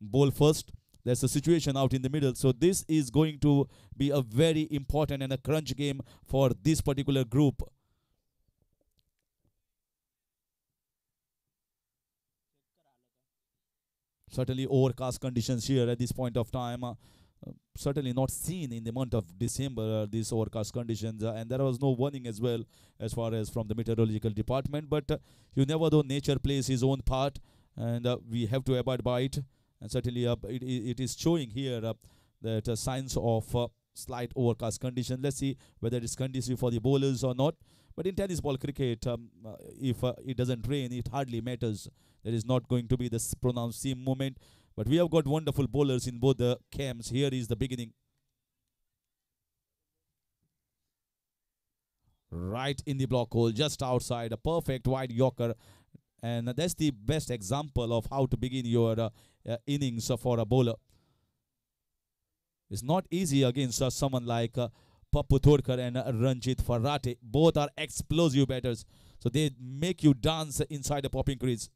bowl first. There's a situation out in the middle. So this is going to be a very important and a crunch game for this particular group. Certainly overcast conditions here at this point of time. Certainly not seen in the month of December, these overcast conditions, and there was no warning as well as far as from the meteorological department, but you never know, nature plays his own part, and we have to abide by it. And certainly it is showing here that signs of slight overcast condition. Let's see whether it's conducive for the bowlers or not. But in tennis ball cricket, if it doesn't rain, it hardly matters. There is not going to be this pronounced seam movement. But we have got wonderful bowlers in both the camps. Here is the beginning. Right in the block hole, just outside, a perfect wide yorker. And that's the best example of how to begin your innings for a bowler. It's not easy against someone like Pappu Todkar and Ranjit Farate. Both are explosive batters. So they make you dance inside the popping crease.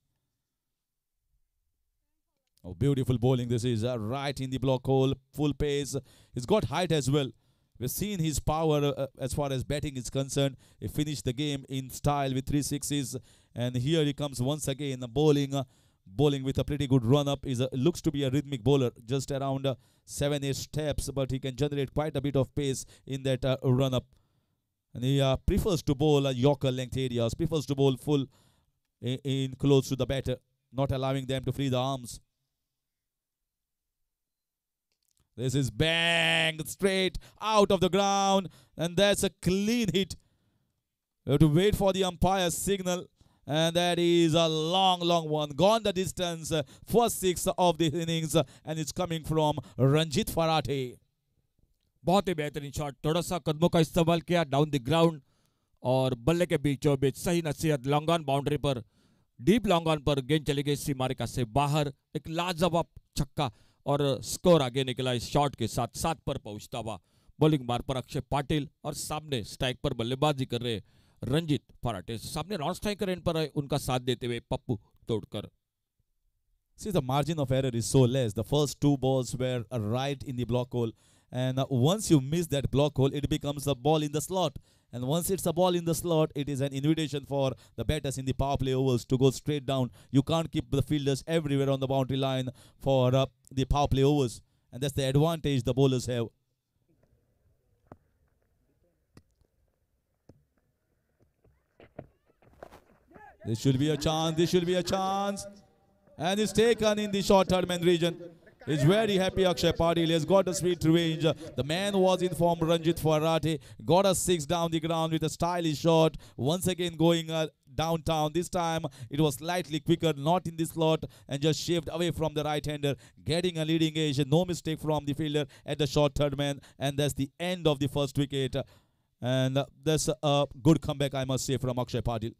Oh, beautiful bowling this is. Right in the block hole, full pace. He's got height as well. We've seen his power as far as batting is concerned. He finished the game in style with 3 sixes. And here he comes once again, bowling with a pretty good run-up. Looks to be a rhythmic bowler, just around 7-8 steps, but he can generate quite a bit of pace in that run-up. And he prefers to bowl yorker length areas, prefers to bowl full in close to the batter, not allowing them to free the arms. This is bang, straight out of the ground, and that's a clean hit. We have to wait for the umpire's signal, and that is a long, long one. Gone the distance, first 6 of the innings, and it's coming from Ranjit Farate. बहुत ही बेहतरीन shot, थोड़ा सा कदमों का इस्तेमाल किया down the ground और बल्ले के बीचों बीच सही नसीहत, लॉन्ग ऑन बाउंड्री पर, डीप लॉन्ग ऑन पर गेंद चली गई सीमारेखा से बाहर, एक लाजवाब छक्का और स्कोर आगे निकला इस शॉट के साथ 7 पर पहुंचता हुआ। बॉलिंग मार पर अक्षय पाटिल और सामने स्ट्राइक पर बल्लेबाजी कर रहे रंजित फराटे, सामने नॉन स्ट्राइकर एंड पर उनका साथ देते हुए पप्पू तोड़कर। See, the margin of error is so less. The first 2 balls were right in the block hole, and once you miss that block hole, it becomes a ball in the slot. And once it's a ball in the slot, it is an invitation for the batters in the power play overs to go straight down. You can't keep the fielders everywhere on the boundary line for the power play overs. And that's the advantage the bowlers have. This should be a chance. This should be a chance. And it's taken in the short third man region. He's very happy, Akshay Patil. He has got a sweet revenge. The man was in form, Ranjit Farate. Got a 6 down the ground with a stylish shot. Once again going downtown. This time it was slightly quicker, not in the slot, and just shaved away from the right-hander. Getting a leading edge. No mistake from the fielder at the short third man. And that's the end of the first wicket. And that's a good comeback, I must say, from Akshay Patil.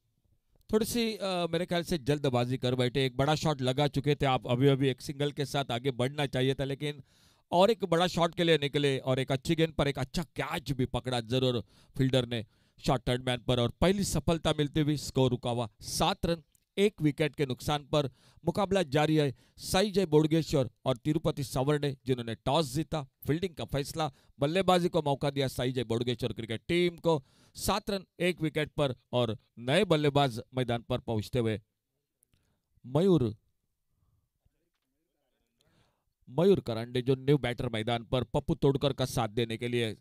थोड़ी सी मेरे ख्याल से जल्दबाजी कर बैठे, एक बड़ा shot लगा चुके थे आप, अभी अभी एक सिंगल के साथ आगे बढ़ना चाहिए था, लेकिन और एक बड़ा शॉट के लिए निकले और एक अच्छी गेंद पर एक अच्छा कैच भी पकड़ा जरूर फील्डर ने शॉर्ट थर्ड मैन पर, और पहली सफलता मिलती हुई स्कोर रुका हुआ 7 रन 1 विकेट के नुकसान पर। मुकाबला जारी है। साई जय बोडगेश्वर और तिरुपति सवर्ण जिन्होंने टॉस जीता, फील्डिंग का फैसला, बल्लेबाजी को मौका दिया साई जय बोडगेश्वर क्रिकेट टीम को। 7 रन 1 विकेट पर और नए बल्लेबाज मैदान पर पहुंचते हुए मयूर करांडे जो न्यू बैटर मैदान पर पप्पू तोड़कर का साथ देने के लिए।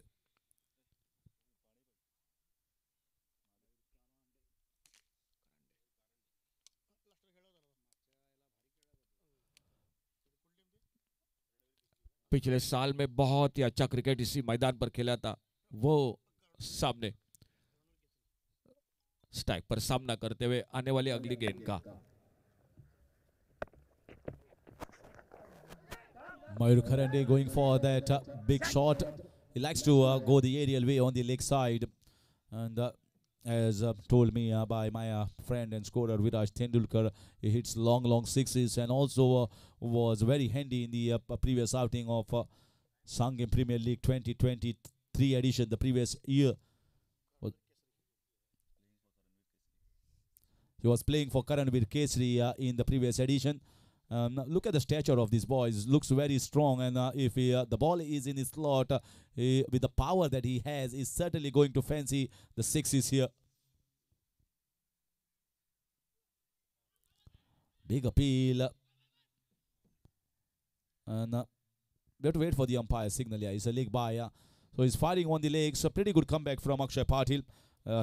पिछले साल में बहुत ही अच्छा क्रिकेट इसी मैदान पर खेला था, वो सामने स्ट्राइक पर सामना करते हुए आने वाली अगली गेंद का। Mayur Karande going for that big shot. He likes to go the aerial way on the leg side. And as told me by my friend and scorer Viraj Tendulkar, he hits long, long sixes, and also was very handy in the previous outing of Sangam Premier League 2023 edition, the previous year. He was playing for Karanveer Kesri in the previous edition. Look at the stature of these boys. Looks very strong, and if the ball is in his slot, with the power that he has, is certainly going to fancy the sixes here. Big appeal, and we have to wait for the umpire signal. Yeah, it's a leg by. So he's firing on the legs. A pretty good comeback from Akshay Patil.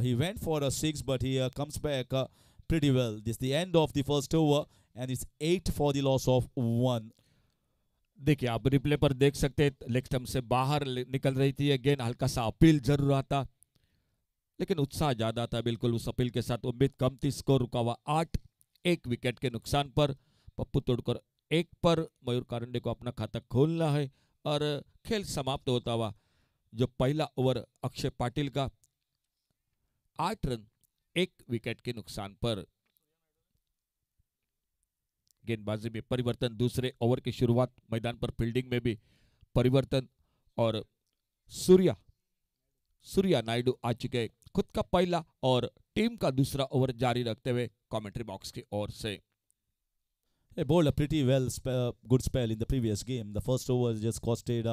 He went for a 6, but he comes back pretty well. This is the end of the first over, and it's 8 for the loss of 1. देखिए आप replay पर देख सकते हैं leg stump से बाहर निकल रही थी ये गेंद, हल्का सा अपील जरूर रहा था लेकिन उत्साह ज्यादा था। बिल्कुल उस अपील के साथ उम्मीद कम थी। स्कोर रुका हुआ 8, 1 विकेट के नुकसान पर। पप्पू तोड़कर 1 पर मयूर कारंडे को अपना खाता खोलना है और खेल समाप्त होता हुआ जो पहला ओवर अक्षय पाटिल का 8 रन 1 विकेट के नुकसान पर। गेंदबाजी में परिवर्तन, दूसरे ओवर की शुरुआत, मैदान पर फील्डिंग में भी परिवर्तन और सूर्या नायडू आ चुके खुद का पहला और टीम का दूसरा ओवर जारी रखते हुए कमेंट्री बॉक्स की ओर से। They bowled a pretty good spell in the previous game. The first over just costed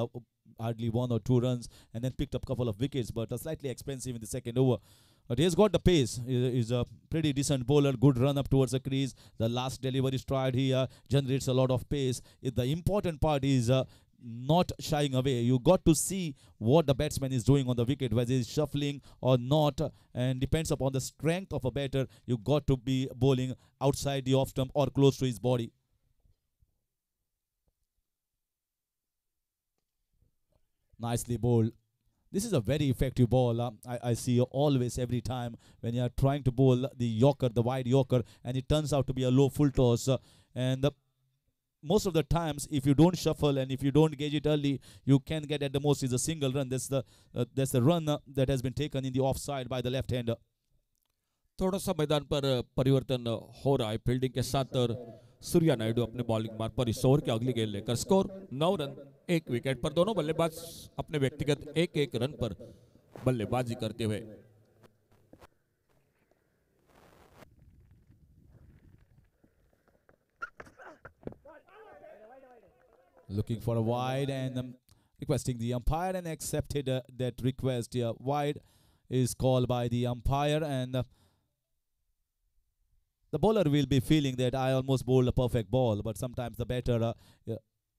hardly 1 or 2 runs and then picked up a couple of wickets, but slightly expensive in the second over. But he has got the pace. He's a pretty decent bowler, good run up towards the crease. The last delivery stride here generates a lot of pace. The important part is not shying away. You got to see what the batsman is doing on the wicket, whether he's shuffling or not, and depends upon the strength of a batter. You got to be bowling outside the off stump or close to his body. Nicely bowled. This is a very effective ball. I see always, every time when you are trying to bowl the Yorker, the wide Yorker, and it turns out to be a low full toss. And most of the times, if you don't shuffle and if you don't gauge it early, you can get at the most is a single run. That's the run that has been taken in the offside by the left-hander. थोड़ा सा मैदान पर परिवर्तन हो रहा है fielding के साथ और सूर्या नायडू अपने बॉलिंग मार्ग पर इस ओवर की अगली गेंद लेकर स्कोर 9 रन 1 विकेट पर। दोनों बल्लेबाज अपने व्यक्तिगत 1-1 रन पर बल्लेबाजी करते हुए। Looking for a wide and requesting the umpire, and accepted that request. Wide is called by the umpire, and the bowler will be feeling that I almost bowled a perfect ball, but sometimes the batter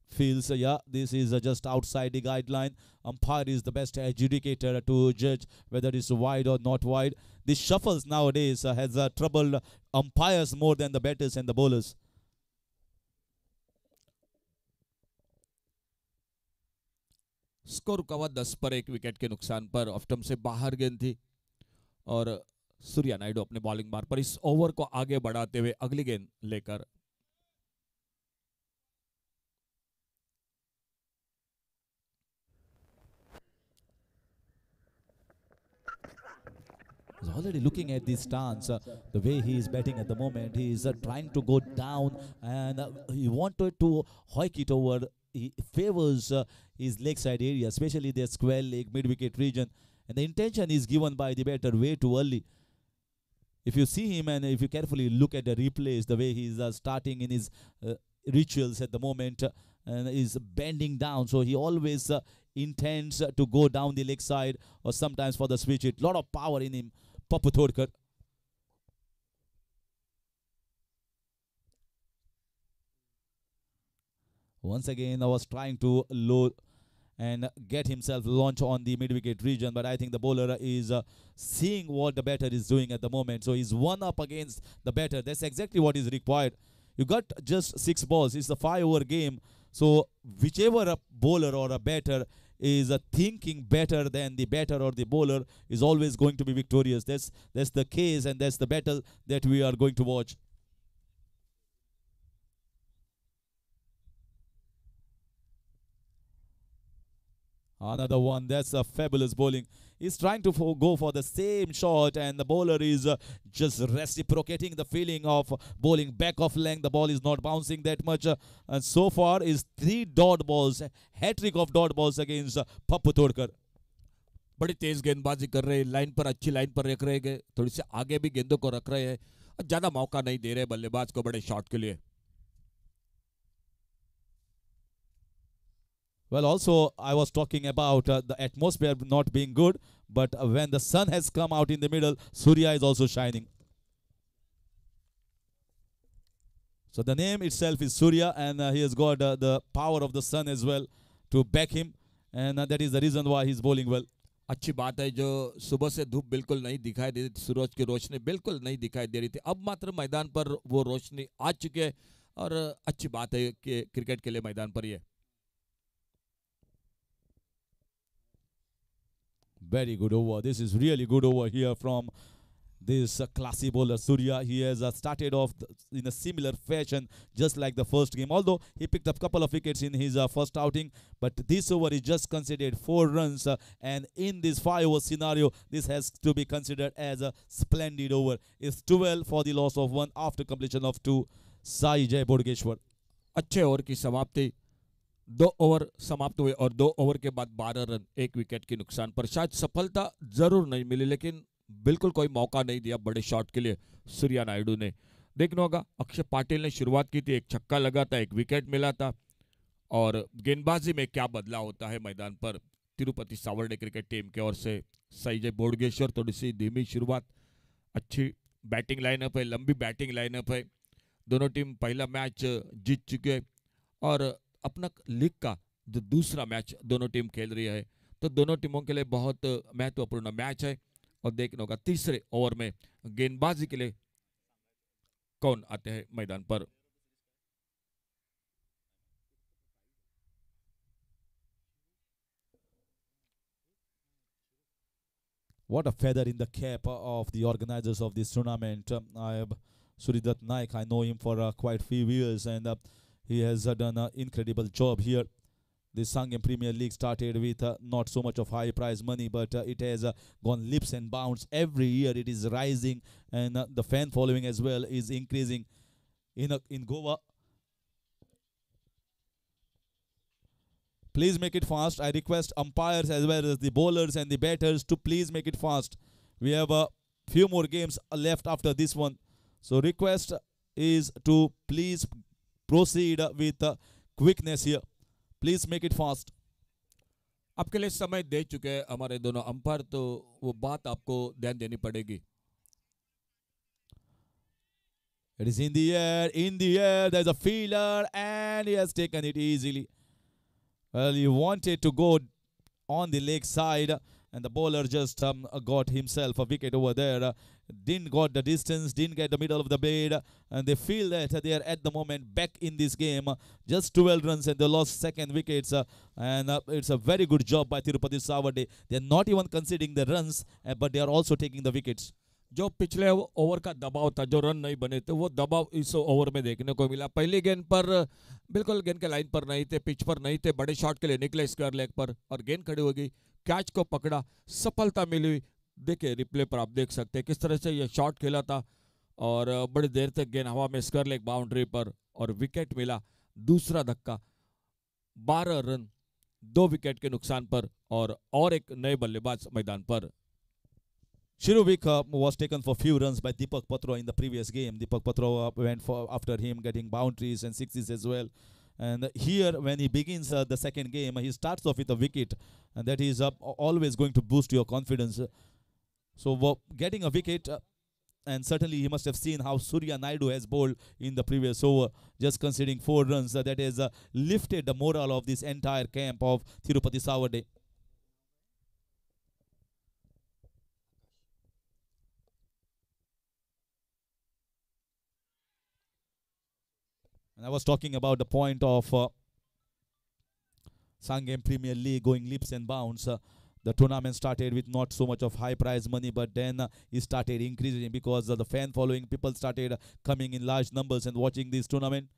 feels, this is just outside the guideline. Umpire is the best adjudicator to judge whether it's wide or not wide. These shuffles nowadays has troubled umpires more than the batters and the bowlers. Score रुका हुआ 10 पर 1 wicket के नुकसान पर। Off stump से बाहर गेंद थी और सूर्या नायडू अपने बॉलिंग मार्ग पर इस ओवर को आगे बढ़ाते हुए अगली गेंद लेकर। He's already looking at this stance, the way he is batting at the moment. He is trying to go down, and he wanted to hoik it over. He favors his leg side area, especially the square leg mid-wicket region, and the intention is given by the batter way too early. If you see him and if you carefully look at the replays, the way he is starting in his rituals at the moment, and is bending down, so he always intends to go down the leg side or sometimes for the switch hit. Lot of power in him, Pappu Todkar. Once again, I was trying to load and get himself launch on the mid-wicket region, but I think the bowler is seeing what the batter is doing at the moment. So he's one up against the batter. That's exactly what is required. You got just 6 balls. It's a 5-over game. So whichever a bowler or a batter is thinking better than the batter or the bowler is always going to be victorious. That's the case, and that's the battle that we are going to watch. Another one. That's a fabulous bowling. He's trying to go for the same shot, and the bowler is just reciprocating the feeling of bowling back of length. The ball is not bouncing that much, and so far is 3 dot balls, hat-trick of dot balls against Pappu Todkar. बड़ी तेज गेंदबाजी कर रहे हैं, line पर अच्छी line पर रख रहे हैं, थोड़ी सी आगे भी गेंदों को रख रहे हैं, ज्यादा मौका नहीं दे रहे बल्लेबाज को बड़े शॉट के लिए। Well, also, I was talking about the atmosphere not being good, but when the sun has come out in the middle, Surya is also shining. So the name itself is Surya, and he has got the power of the sun as well to back him, and that is the reason why he's bowling well. अच्छी बात है जो सुबह से धूप बिल्कुल नहीं दिखाई दे रही थी, सूरज की रोशनी बिल्कुल नहीं दिखाई दे रही थी, अब मात्र मैदान पर वो रोशनी आ चुकी है और अच्छी बात है कि क्रिकेट के लिए मैदान पर ये Very good over. This is really good over here from this classy bowler Surya. He has started off in a similar fashion, just like the first game. Although he picked up a couple of wickets in his first outing, but this over is just considered 4 runs, and in this 5-over scenario, this has to be considered as a splendid over. It's 12 for the loss of 1 after completion of 2. Sai Jai Bodgeshwar. अच्छे over की समाप्ति, 2 over समाप्त हुए और 2 over के बाद 12 run 1 wicket के नुकसान पर। शायद सफलता जरूर नहीं मिली, लेकिन बिल्कुल कोई मौका नहीं दिया बड़े शॉट के लिए सूर्या नायडू ने। देखना होगा, अक्षय पाटिल ने शुरुआत की थी, एक छक्का लगा था, एक विकेट मिला था, और गेंदबाजी में क्या बदलाव होता है मैदान पर। तिरुपति सावर्डे क्रिकेट टीम की ओर से साई बोडगेश्वर, थोड़ी सी धीमी शुरुआत, अच्छी बैटिंग लाइनअप है, लंबी बैटिंग लाइनअप है। दोनों टीम पहला मैच जीत चुके और अपना लीग का जो दूसरा मैच दोनों टीम खेल रही है, तो दोनों टीमों के लिए बहुत महत्वपूर्ण मैच है। और देखना होगा तीसरे ओवर में गेंदबाजी के लिए कौन आते हैं मैदान पर। What a feather in the cap of the organizers of this tournament. Suridat Naik, I know him for quite few years, and he has done an incredible job here. The Sangam Premier League started with not so much of high prize money, but it has gone leaps and bounds. Every year it is rising, and the fan following as well is increasing. In Goa, please make it fast. I request umpires as well as the bowlers and the batters to please make it fast. We have a few more games left after this one. So request is to please proceed with quickness here. Please make it fast. आपके लिए समय दे चुके हैं हमारे दोनों umpire, तो वो बात आपको ध्यान देनी पड़ेगी। It is in the air, there's a fielder, and he has taken it easily. Well, he wanted to go on the leg side, and the bowler just got himself a wicket over there. Didn't got the distance, didn't get the middle of the blade, and they feel that they are at the moment back in this game. Just 12 runs and they lost second wickets, and it's a very good job by Tirupati Savarde. They're not even conceding the runs, but they are also taking the wickets. जो पिछले over का दबाव था, जो run नहीं बने थे, वो दबाव इस ओवर में देखने को मिला। पहली गेंद पर बिल्कुल गेंद के लाइन पर नहीं थे, पिच पर नहीं थे, बड़े शॉट के लिए निकले स्क्वायर लेग पर और गेंद खड़ी हो गई, कैच को पकड़ा, सफलता मिली। देखिए रिप्ले पर आप देख सकते हैं किस तरह से ये शॉट खेला था और बड़ी देर तक गेंद हवा में स्क्वायर लेग बाउंड्री पर और विकेट मिला। दूसरा धक्का, 12 रन 2 विकेट के नुकसान पर और एक नए बल्लेबाज मैदान पर। Shiruvik was taken for few runs by Deepak Patra in the previous game. Deepak Patra went for after him getting boundaries and sixes as well. And here, when he begins the second game, he starts off with a wicket, and that is always going to boost your confidence. So getting a wicket, and certainly he must have seen how Surya Naidu has bowled in the previous over, just conceding 4 runs. That has lifted the morale of this entire camp of Tirupati Savarde. And I was talking about the point of Sangam Premier League going leaps and bounds. The tournament started with not so much of high prize money, but then it started increasing because the fan following, people started coming in large numbers and watching this tournament.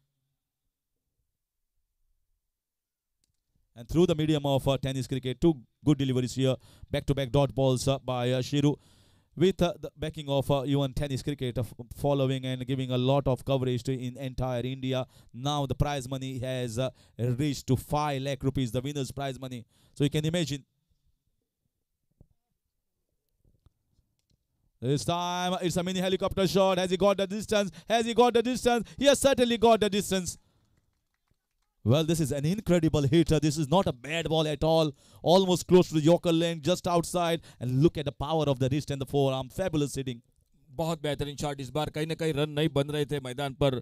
And through the medium of tennis cricket, 2 good deliveries here, back-to-back dot balls by Shiru. With the backing of even tennis cricket following and giving a lot of coverage to in entire India. Now the prize money has reached to 5 lakh rupees, the winner's prize money. So you can imagine. This time it's a mini helicopter shot. Has he got the distance? Has he got the distance? He has certainly got the distance. Well, this is an incredible hit. This is not a bad ball at all. Almost close to the Yorker length, just outside. And look at the power of the wrist and the forearm. Fabulous hitting. बहुत बेहतरीन shot. इस बार कहीं ना कहीं run नहीं बन रहे थे मैदान पर,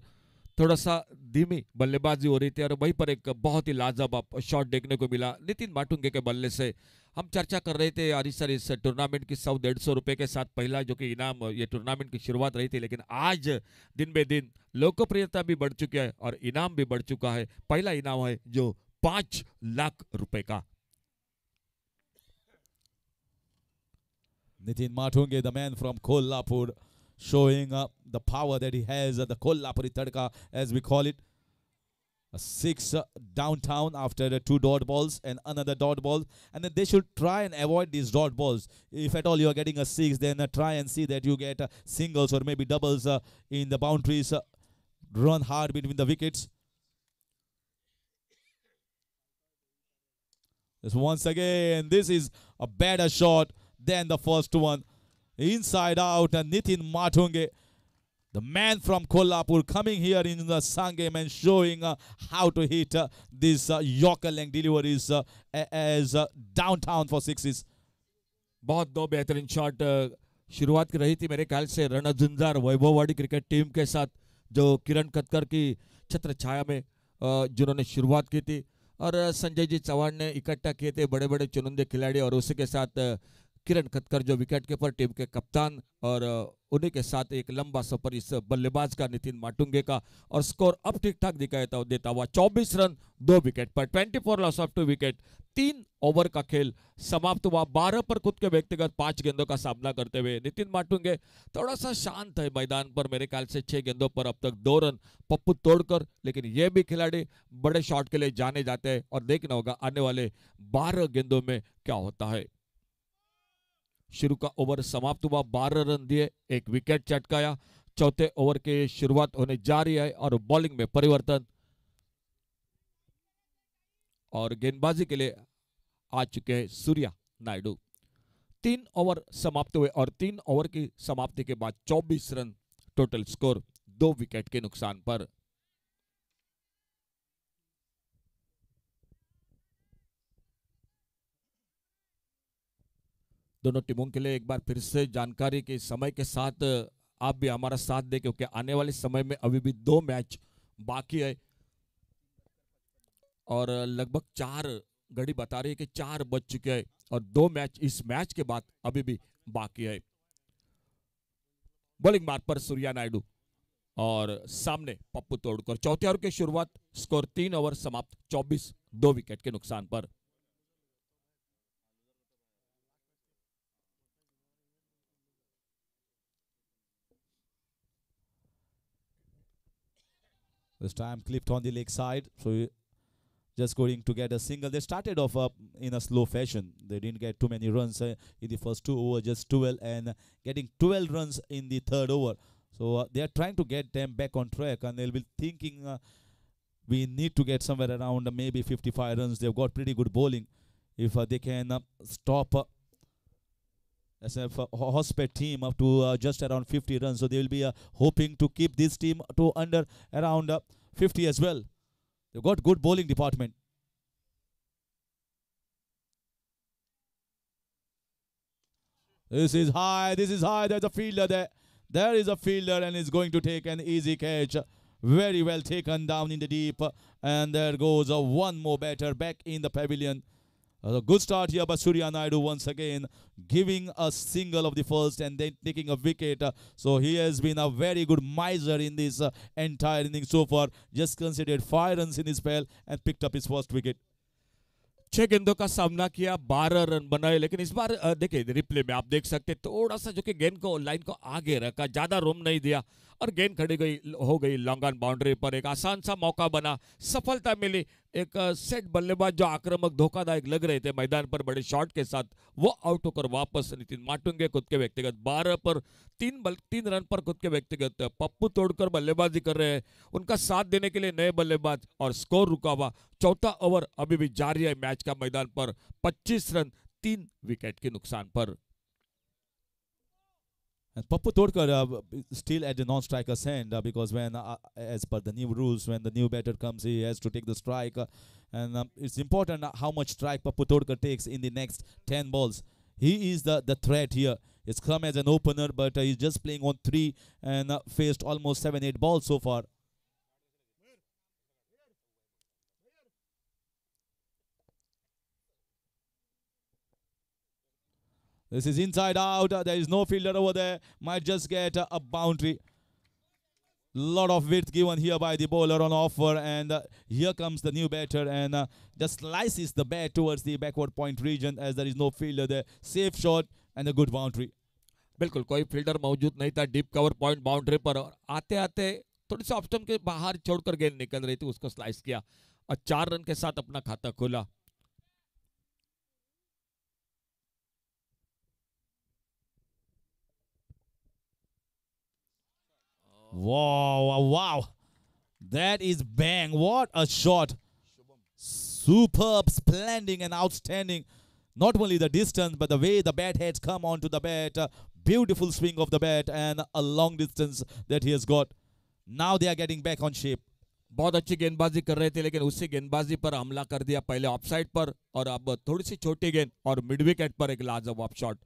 थोड़ा सा धीमी बल्लेबाजी हो रही थी और वहीं पर एक बहुत ही लाजवाब शॉट देखने को मिला नितिन माटुंगे के बल्ले से। हम चर्चा कर रहे थे यार सर इस टूर्नामेंट की 100-150 रुपए के साथ पहला जो कि इनाम ये टूर्नामेंट की शुरुआत रही थी, लेकिन आज दिन बे दिन लोकप्रियता भी बढ़ चुकी है और इनाम भी बढ़ चुका है। पहला इनाम है जो 5 लाख रुपए का। Nitin Matunge, the man from Kolhapur, showing the power that he has, the Kolhapuri Tadka, as we call it. A 6 downtown after the 2 dot balls and another dot ball. And then they should try and avoid these dot balls. If at all you are getting a 6, then try and see that you get singles or maybe doubles in the boundaries. Run hard between the wickets. This once again, this is a better shot than the first one. Inside out, and Nitin Matunge, the man from Kolhapur, coming here in the Sangam and showing how to hit these Yorker length deliveries as downtown for 6s. बहुत दो बेहतरीन shot शुरुआत की रही थी मेरे ख्याल से रणझुंझार वैभववाड़ी क्रिकेट टीम के साथ, जो किरण खटकर की छत्र छाया में जिन्होंने शुरुआत की थी, और संजय जी चौहान ने इकट्ठा किए थे बड़े बड़े चुनिंदे खिलाड़ी, और उसी के साथ किरण खटकर जो विकेट कीपर टीम के कप्तान, और उन्हीं के साथ एक लंबा सफर इस बल्लेबाज का नितिन माटुंगे का, और स्कोर अब ठीक ठाक दिखाई देता हुआ 24 रन 2 विकेट पर, 24 लॉस ऑफ 2 विकेट। 3 ओवर का खेल समाप्त हुआ। 12 पर खुद के व्यक्तिगत 5 गेंदों का सामना करते हुए नितिन माटुंगे थोड़ा सा शांत है मैदान पर। मेरे ख्याल से 6 गेंदों पर अब तक 2 रन पप्पू तोड़कर, लेकिन ये भी खिलाड़ी बड़े शॉट के लिए जाने जाते हैं और देखना होगा आने वाले 12 गेंदों में क्या होता है। शुरू का ओवर समाप्त हुआ, 12 रन दिए, 1 विकेट चटकाया। चौथे ओवर की शुरुआत होने जा रही है और बॉलिंग में परिवर्तन, और गेंदबाजी के लिए आ चुके हैं सूर्या नायडू। 3 ओवर समाप्त हुए और 3 ओवर की समाप्ति के बाद 24 रन टोटल स्कोर, 2 विकेट के नुकसान पर। दोनों टीमों के लिए एक बार फिर से जानकारी कि समय के साथ आप भी हमारा साथ दें, क्योंकि आने वाले समय में अभी भी 2 मैच बाकी है और लगभग 4 घड़ी बता रही है कि 4 बज चुके हैं और 2 मैच इस मैच के बाद अभी भी बाकी है। बॉलिंग मार्ग पर सूर्या नायडू और सामने पप्पू तोड़कर। चौथे ओवर की शुरुआत, स्कोर 3 ओवर समाप्त, 24 2 विकेट के नुकसान पर। This time clipped on the leg side, so just going to get a single. They started off in a slow fashion. They didn't get too many runs in the first 2 overs, just 12, and getting 12 runs in the 3rd over. So they are trying to get them back on track, and they'll be thinking we need to get somewhere around maybe 55 runs. They've got pretty good bowling. If they can stop SF Hospet team up to just around 50 runs, so they will be hoping to keep this team to under around 50 as well. They've got good bowling department. This is high. This is high. There's a fielder there. There is a fielder, and he's going to take an easy catch. Very well taken down in the deep. And there goes one more batter back in the pavilion. A good start here by Surya Naidu once again, giving a single of the first and then taking a wicket. So he has been a very good miser in this entire inning so far. Just considered 5 runs in his spell and picked up his first wicket. 6 गेंदों का सामना किया, 12 run बनाए, लेकिन इस बार देखिए replay में आप देख सकते थोड़ा सा जो कि गेंद को लाइन को आगे रखा, ज्यादा रोम नहीं दिया और गेंद खड़ी हो गई लॉन्ग ऑन बाउंड्री पर। एक आसान सा मौका बना, सफलता मिली। एक सेट बल्लेबाज जो आक्रामक धोखादायक लग रहे थे मैदान पर बड़े शॉट के साथ, वो आउट होकर वापस नितिन माटुंगे खुद के व्यक्तिगत 12 पर 3 रन पर खुद के व्यक्तिगत पप्पू तोड़कर बल्लेबाजी कर रहे हैं। उनका साथ देने के लिए नए बल्लेबाज और स्कोर रुका हुआ। चौथा ओवर अभी भी जारी है मैच का मैदान पर, 25 रन 3 विकेट के नुकसान पर। And Pappu Todkar still at the non-striker's end because when, as per the new rules, when the new batter comes, he has to take the strike. And it's important how much strike Pappu Todkar takes in the next 10 balls. He is the threat here. He's come as an opener, but he's just playing on 3 and faced almost 7-8 balls so far. This is inside out. There is no fielder over there. Might just get a boundary. Lot of width given here by the bowler on offer. And here comes the new batter and just slices the bat towards the backward point region as there is no fielder there. Safe shot and a good boundary. बिल्कुल कोई fielder मौजूद नहीं था deep cover point boundary पर और आते आते थोड़ी सी ऑफ स्टंप के बाहर छोड़कर गेंद निकल रही थी उसको स्लाइस किया और 4 रन के साथ अपना खाता खोला. Wow. That is bang. What a shot. Superb, splendid and outstanding. Not only the distance, but the way the bat heads come onto the bat. Beautiful swing of the bat and a long distance that he has got. Now they are getting back on shape. बहुत अच्छी गेंदबाजी कर रहे थे लेकिन उसी गेंदबाजी पर हमला कर दिया पहले ऑफसाइड पर और अब थोड़ी सी छोटी गेंद और मिड विकेट पर एक लाजवाब शॉट.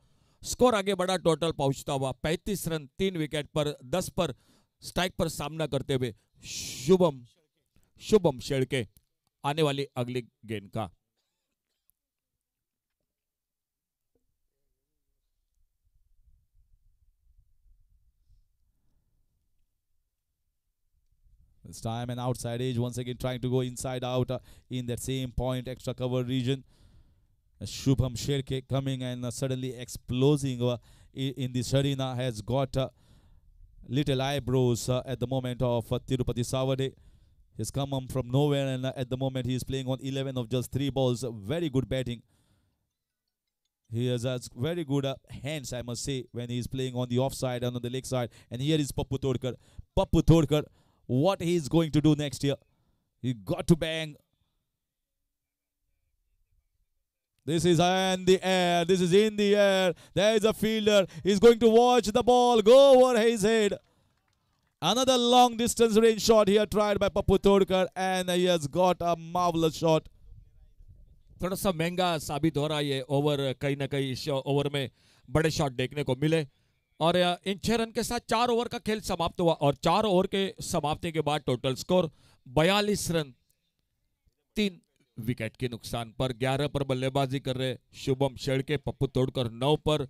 स्कोर आगे बढ़ा टोटल पहुंचता हुआ 35 रन 3 विकेट पर 10 पर स्ट्राइक पर सामना करते हुए शुभम शेड़के आने वाली अगली गेंद का. This time an outside edge once again trying to go inside out in that same point extra cover region. Shubham Sherke coming and suddenly exploding in this arena has got little eyebrows at the moment of Tirupati Savade. He's come from nowhere and at the moment he is playing on 11 of just 3 balls. Very good batting. He has very good hands, I must say, when he is playing on the offside and on the leg side. And here is Pappu Todkar. Pappu Todkar, what he is going to do next year. He got to bang. This is in the air. This is in the air. There is a fielder. He's going to watch the ball go over his head. Another long distance range shot here tried by Pappu Todkar and he has got a marvelous shot. थोड़ा सा महंगा साबित हो रहा है ये over. कहीं ना कहीं इस ओवर में बड़े शॉट देखने को मिले और इन 6 रन के साथ 4 ओवर का खेल समाप्त हुआ और 4 ओवर के समाप्ति के बाद टोटल स्कोर 42 रन 3 विकेट के नुकसान पर. 11 पर बल्लेबाजी कर रहे शुभम शेड़के. पप्पू तोड़कर 9 पर.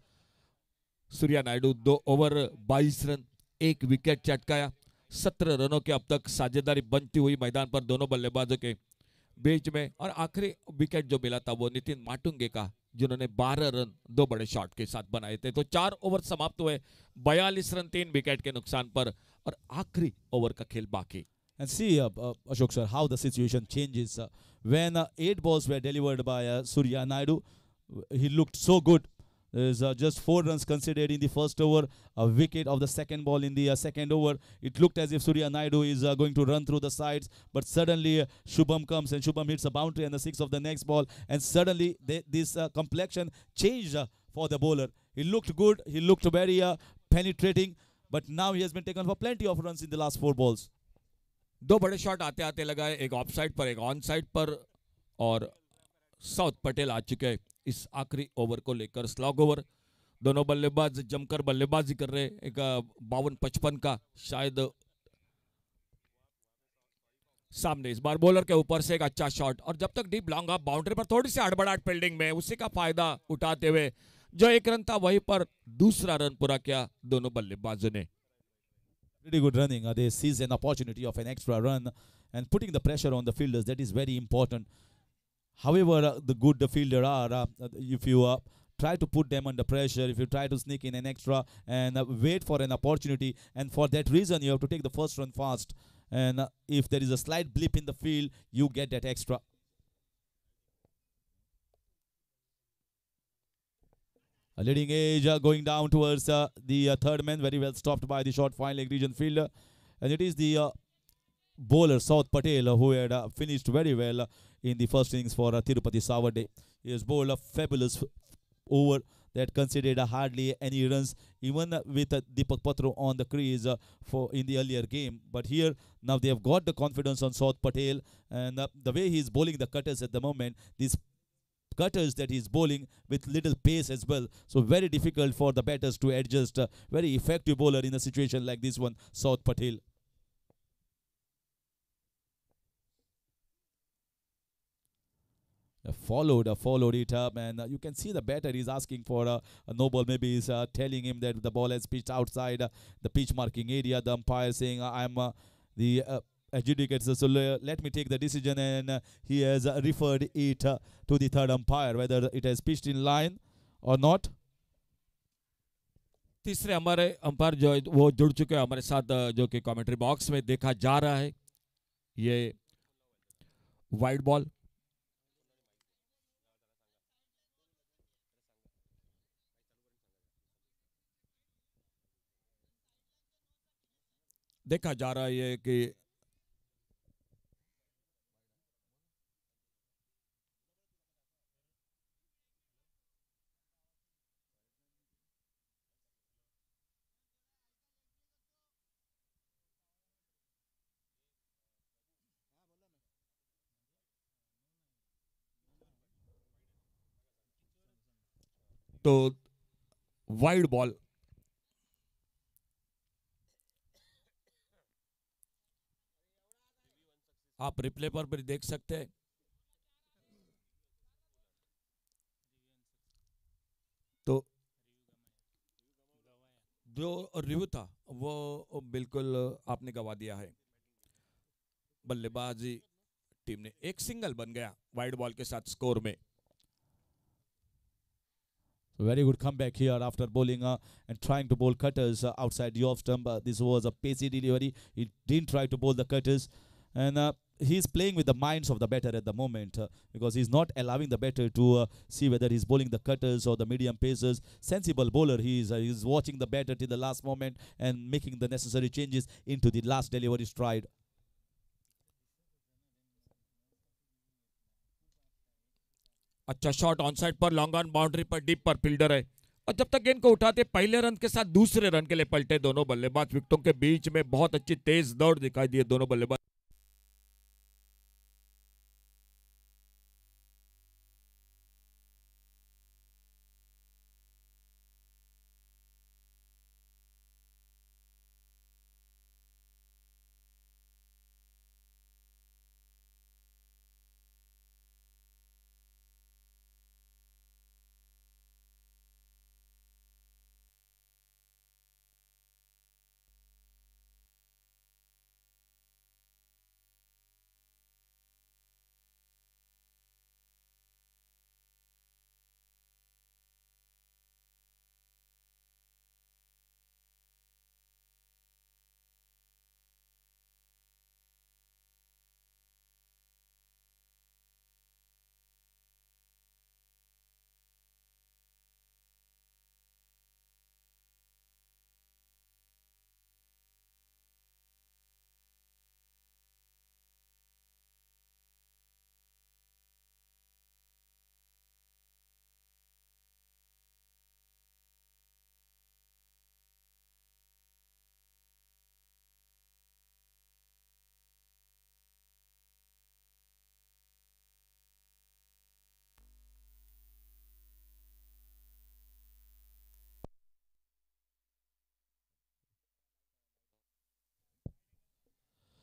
Surya Naidu 2 over 22 run 1 wicket चटकाया. 17 रनों के अब तक साझेदारी बनती हुई मैदान पर दोनों बल्लेबाजों के बीच में और आखिरी विकेट जो मिला था वो नितिन माटुंगे का जिन्होंने 12 रन 2 बड़े शॉट के साथ बनाए थे. तो 4 ओवर समाप्त हुए 42 रन 3 विकेट के नुकसान पर और आखिरी ओवर का खेल बाकी. And see, Ashok sir, how the situation changes. When 8 balls were delivered by Surya Naidu, he looked so good. There's just 4 runs considered in the first over, a wicket of the second ball in the second over. It looked as if Surya Naidu is going to run through the sides, but suddenly Shubham comes and Shubham hits a boundary and the 6 of the next ball, and suddenly this complexion changed for the bowler. He looked good, he looked very penetrating, but now he has been taken for plenty of runs in the last 4 balls. 2 बड़े shot आते आते लगाए, एक of side पर एक on side पर और south Patel आ चुके हैं इस आखिरी ओवर को लेकर. स्लॉग ओवर, दोनों बल्लेबाज जमकर बल्लेबाजी कर रहे. एक 52-55 का शायद सामने इस बार बॉलर के ऊपर से एक अच्छा शॉट और जब तक डीप लॉन्ग ऑफ बाउंड्री पर थोड़ी सी हड़बड़ाहट फील्डिंग में उसी का फायदा उठाते हुए जो 1 रन था वहीं पर दूसरा रन पूरा किया दोनों बल्लेबाजों ने. Pretty good running. They seize an opportunity of an extra run and putting the pressure on the fielders. That is very important. However, the good the fielder are, if you try to put them under pressure, if you try to sneak in an extra and wait for an opportunity, and for that reason you have to take the first run fast. And if there is a slight blip in the field, you get that extra. A leading edge going down towards the third man, very well stopped by the short fine leg region fielder. And it is the bowler, South Patel, who had finished very well in the first innings for Tirupati Savade. He has bowled a fabulous over that conceded hardly any runs, even with Deepak Patro on the crease for in the earlier game. But here now they have got the confidence on South Patel, and the way he is bowling the cutters at the moment, these cutters that he's bowling with little pace as well. So very difficult for the batters to adjust. Very effective bowler in a situation like this one, South Patel. Followed it up, and you can see the batter is asking for a no ball. Maybe he's telling him that the ball has pitched outside the pitch marking area. The umpire saying, I'm the adjudicator, so let me take the decision, and he has referred it to the third umpire whether it has pitched in line or not. तीसरे हमारे umpire जो है वो जुड़ चुके हैं हमारे साथ, जो कि कमेंट्री बॉक्स में देखा जा रहा है ये वाइड बॉल। देखा जा रहा है कि तो वाइड बॉल। आप रिप्ले पर भी देख सकते हैं। तो जो रिव्यू था वो बिल्कुल आपने गवा दिया है। बल्लेबाजी टीम ने एक सिंगल बन गया वाइड बॉल के साथ स्कोर में। Very good comeback here after bowling and trying to bowl cutters outside the off stump. This was a pacey delivery. He didn't try to bowl the cutters, and he's playing with the minds of the batter at the moment because he's not allowing the batter to see whether he's bowling the cutters or the medium pacers. Sensible bowler he is. He's watching the batter till the last moment and making the necessary changes into the last delivery stride. अच्छा shot on side पर, long on boundary पर, deep पर fielder है और जब तक गेंद को उठाते पहले रन के साथ दूसरे रन के लिए पलटे दोनों बल्लेबाज। विकेटों के बीच में बहुत अच्छी तेज दौड़ दिखाई दी दोनों बल्लेबाज।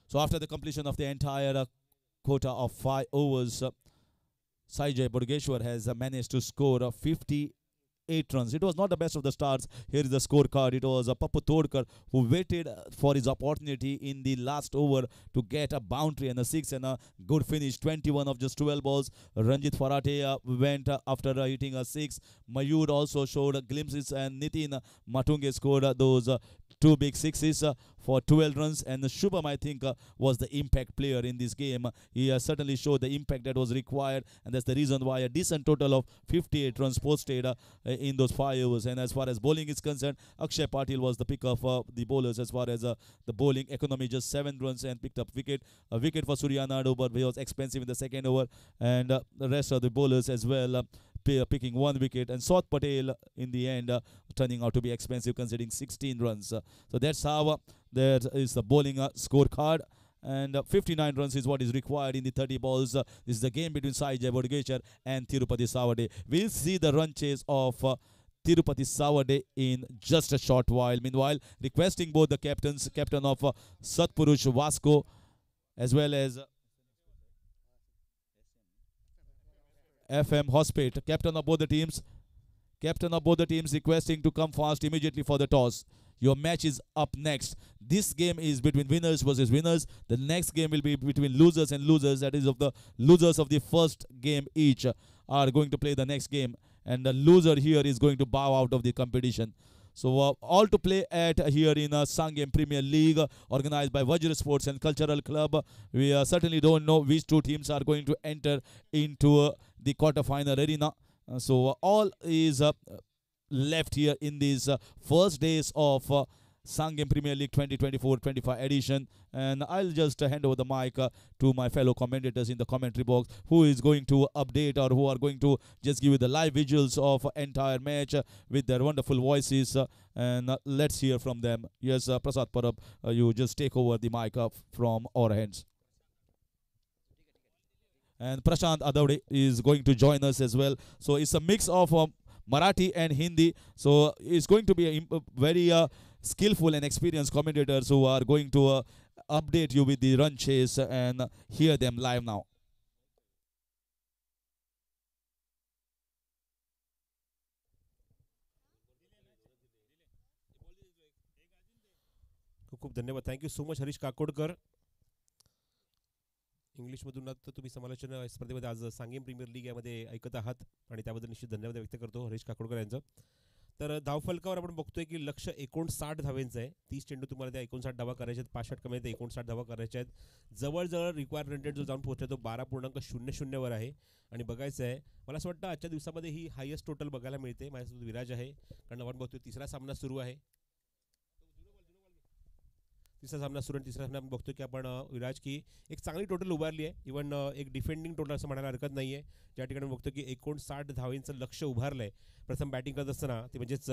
So after the completion of the entire quota of 5 overs, Saijay Burgeshwar has managed to score 58 runs. It was not the best of the starts. Here is the scorecard. It was Pappu Todkar who waited for his opportunity in the last over to get a boundary and a 6 and a good finish. 21 of just 12 balls. Ranjit Farate went after hitting a 6. Mayur also showed glimpses, and Nitin Matunge scored those 2 big sixes for 12 runs, and Shubham, I think, was the impact player in this game. He certainly showed the impact that was required, and that's the reason why a decent total of 58 runs posted in those 5 overs. And as far as bowling is concerned, Akshay Patil was the pick of the bowlers as far as the bowling economy, just 7 runs and picked up wicket. A wicket for Surya Naidu, but he was expensive in the second over, and the rest of the bowlers as well picking 1 wicket, and South Patel in the end turning out to be expensive, conceding 16 runs. So that's how there is the bowling scorecard. And 59 runs is what is required in the 30 balls. This is the game between Sai Jayawardekar and Tirupati Savade. We'll see the run chase of Tirupati Savade in just a short while. Meanwhile, requesting both the captains, captain of Satpurush Vasco as well as FM Hospit, captain of both the teams. Captain of both the teams requesting to come fast immediately for the toss. Your match is up next. This game is between winners versus winners. The next game will be between losers and losers. That is, of the losers of the first game each are going to play the next game. And the loser here is going to bow out of the competition. So all to play at here in Sangam Premier League, organized by Vajra Sports and Cultural Club. We certainly don't know which two teams are going to enter into the quarter-final arena. So all is left here in these first days of Sangam Premier League 2024-25 edition. And I'll just hand over the mic to my fellow commentators in the commentary box, who is going to update or who are going to just give you the live visuals of entire match with their wonderful voices. And let's hear from them. Yes, Prasad Parab, you just take over the mic from our hands. And Prashant Adavade is going to join us as well. So it's a mix of Marathi and Hindi. So it's going to be a very skillful and experienced commentators who are going to update you with the run chase and hear them live now. खूप धन्यवाद. Thank you so much Harish Kakodkar. इंग्लिशमधून तुम्ही समालोचन स्पर्धेमध्ये आज Sanguem premiere league यामध्ये ऐकत आहात आणि त्याबद्दल निश्चित धन्यवाद व्यक्त करतो हरीश काकोडकर यांचं. तर धावफलकावर आपण बघतोय की लक्ष्य 59 धावांचं आहे. 30 चेंडू तुम्हाला त्या 59 धावा करायचे आहेत. 65 कमी आहेत, 59 धावा करायच्या आहेत. जवळजवळ रिक्वायर्ड रन रेट जो जाऊन पोहोचला तो 12.00 वर आहे. आणि बघायचं आहे, मला असं वाटतं आजच्या दिवसामध्ये ही हायेस्ट टोटल बघायला मिळते. माझ्यासोबत विराज आहे, कारण आपण बघतोय तिसरा सामना सुरू आहे. तिसरा सामना सुरू आणि तिसरा सामना आपण बघतो की आपण विराज की एक चांगली टोटल उभारली आहे. इव्हन एक डिफेंडिंग टोटल असं म्हणायला हरकत नाही आहे. ज्या ठिकाणी बघतो की 59 धावांचं लक्ष्य उभारलं आहे. प्रथम बॅटिंग करत असताना ते म्हणजेच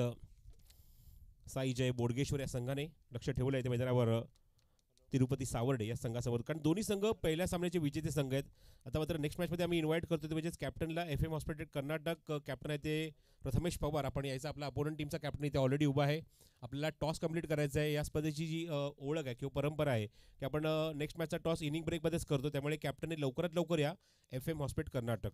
साई जय बोडगेश्वर या संघाने लक्ष ठेवलं आहे त्या मैदानावर तिरुपती सावर्डे या संघासमोर, कारण दोन्ही संघ पहिल्या सामन्याचे विजेते संघ आहेत. आता मात्र नेक्स्ट मॅचमध्ये आम्ही इन्व्हाइट करतो ते म्हणजेच कॅप्टनला FM हॉस्पिटल कर्नाटक कॅप्टन आहे ते प्रथमेश पवार. आपण यायचा आपला अपोनंट टीमचा कॅप्टन इथे ऑलरेडी उभा आहे. आपल्याला टॉस कंप्लीट करायचा आहे. या स्पर्धेची जी ओळख आहे किंवा परंपरा आहे की आपण नेक्स्ट मॅचचा टॉस इनिंग ब्रेकमध्येच करतो. त्यामुळे कॅप्टनने लवकरात लवकर या FM हॉस्पिटल कर्नाटक.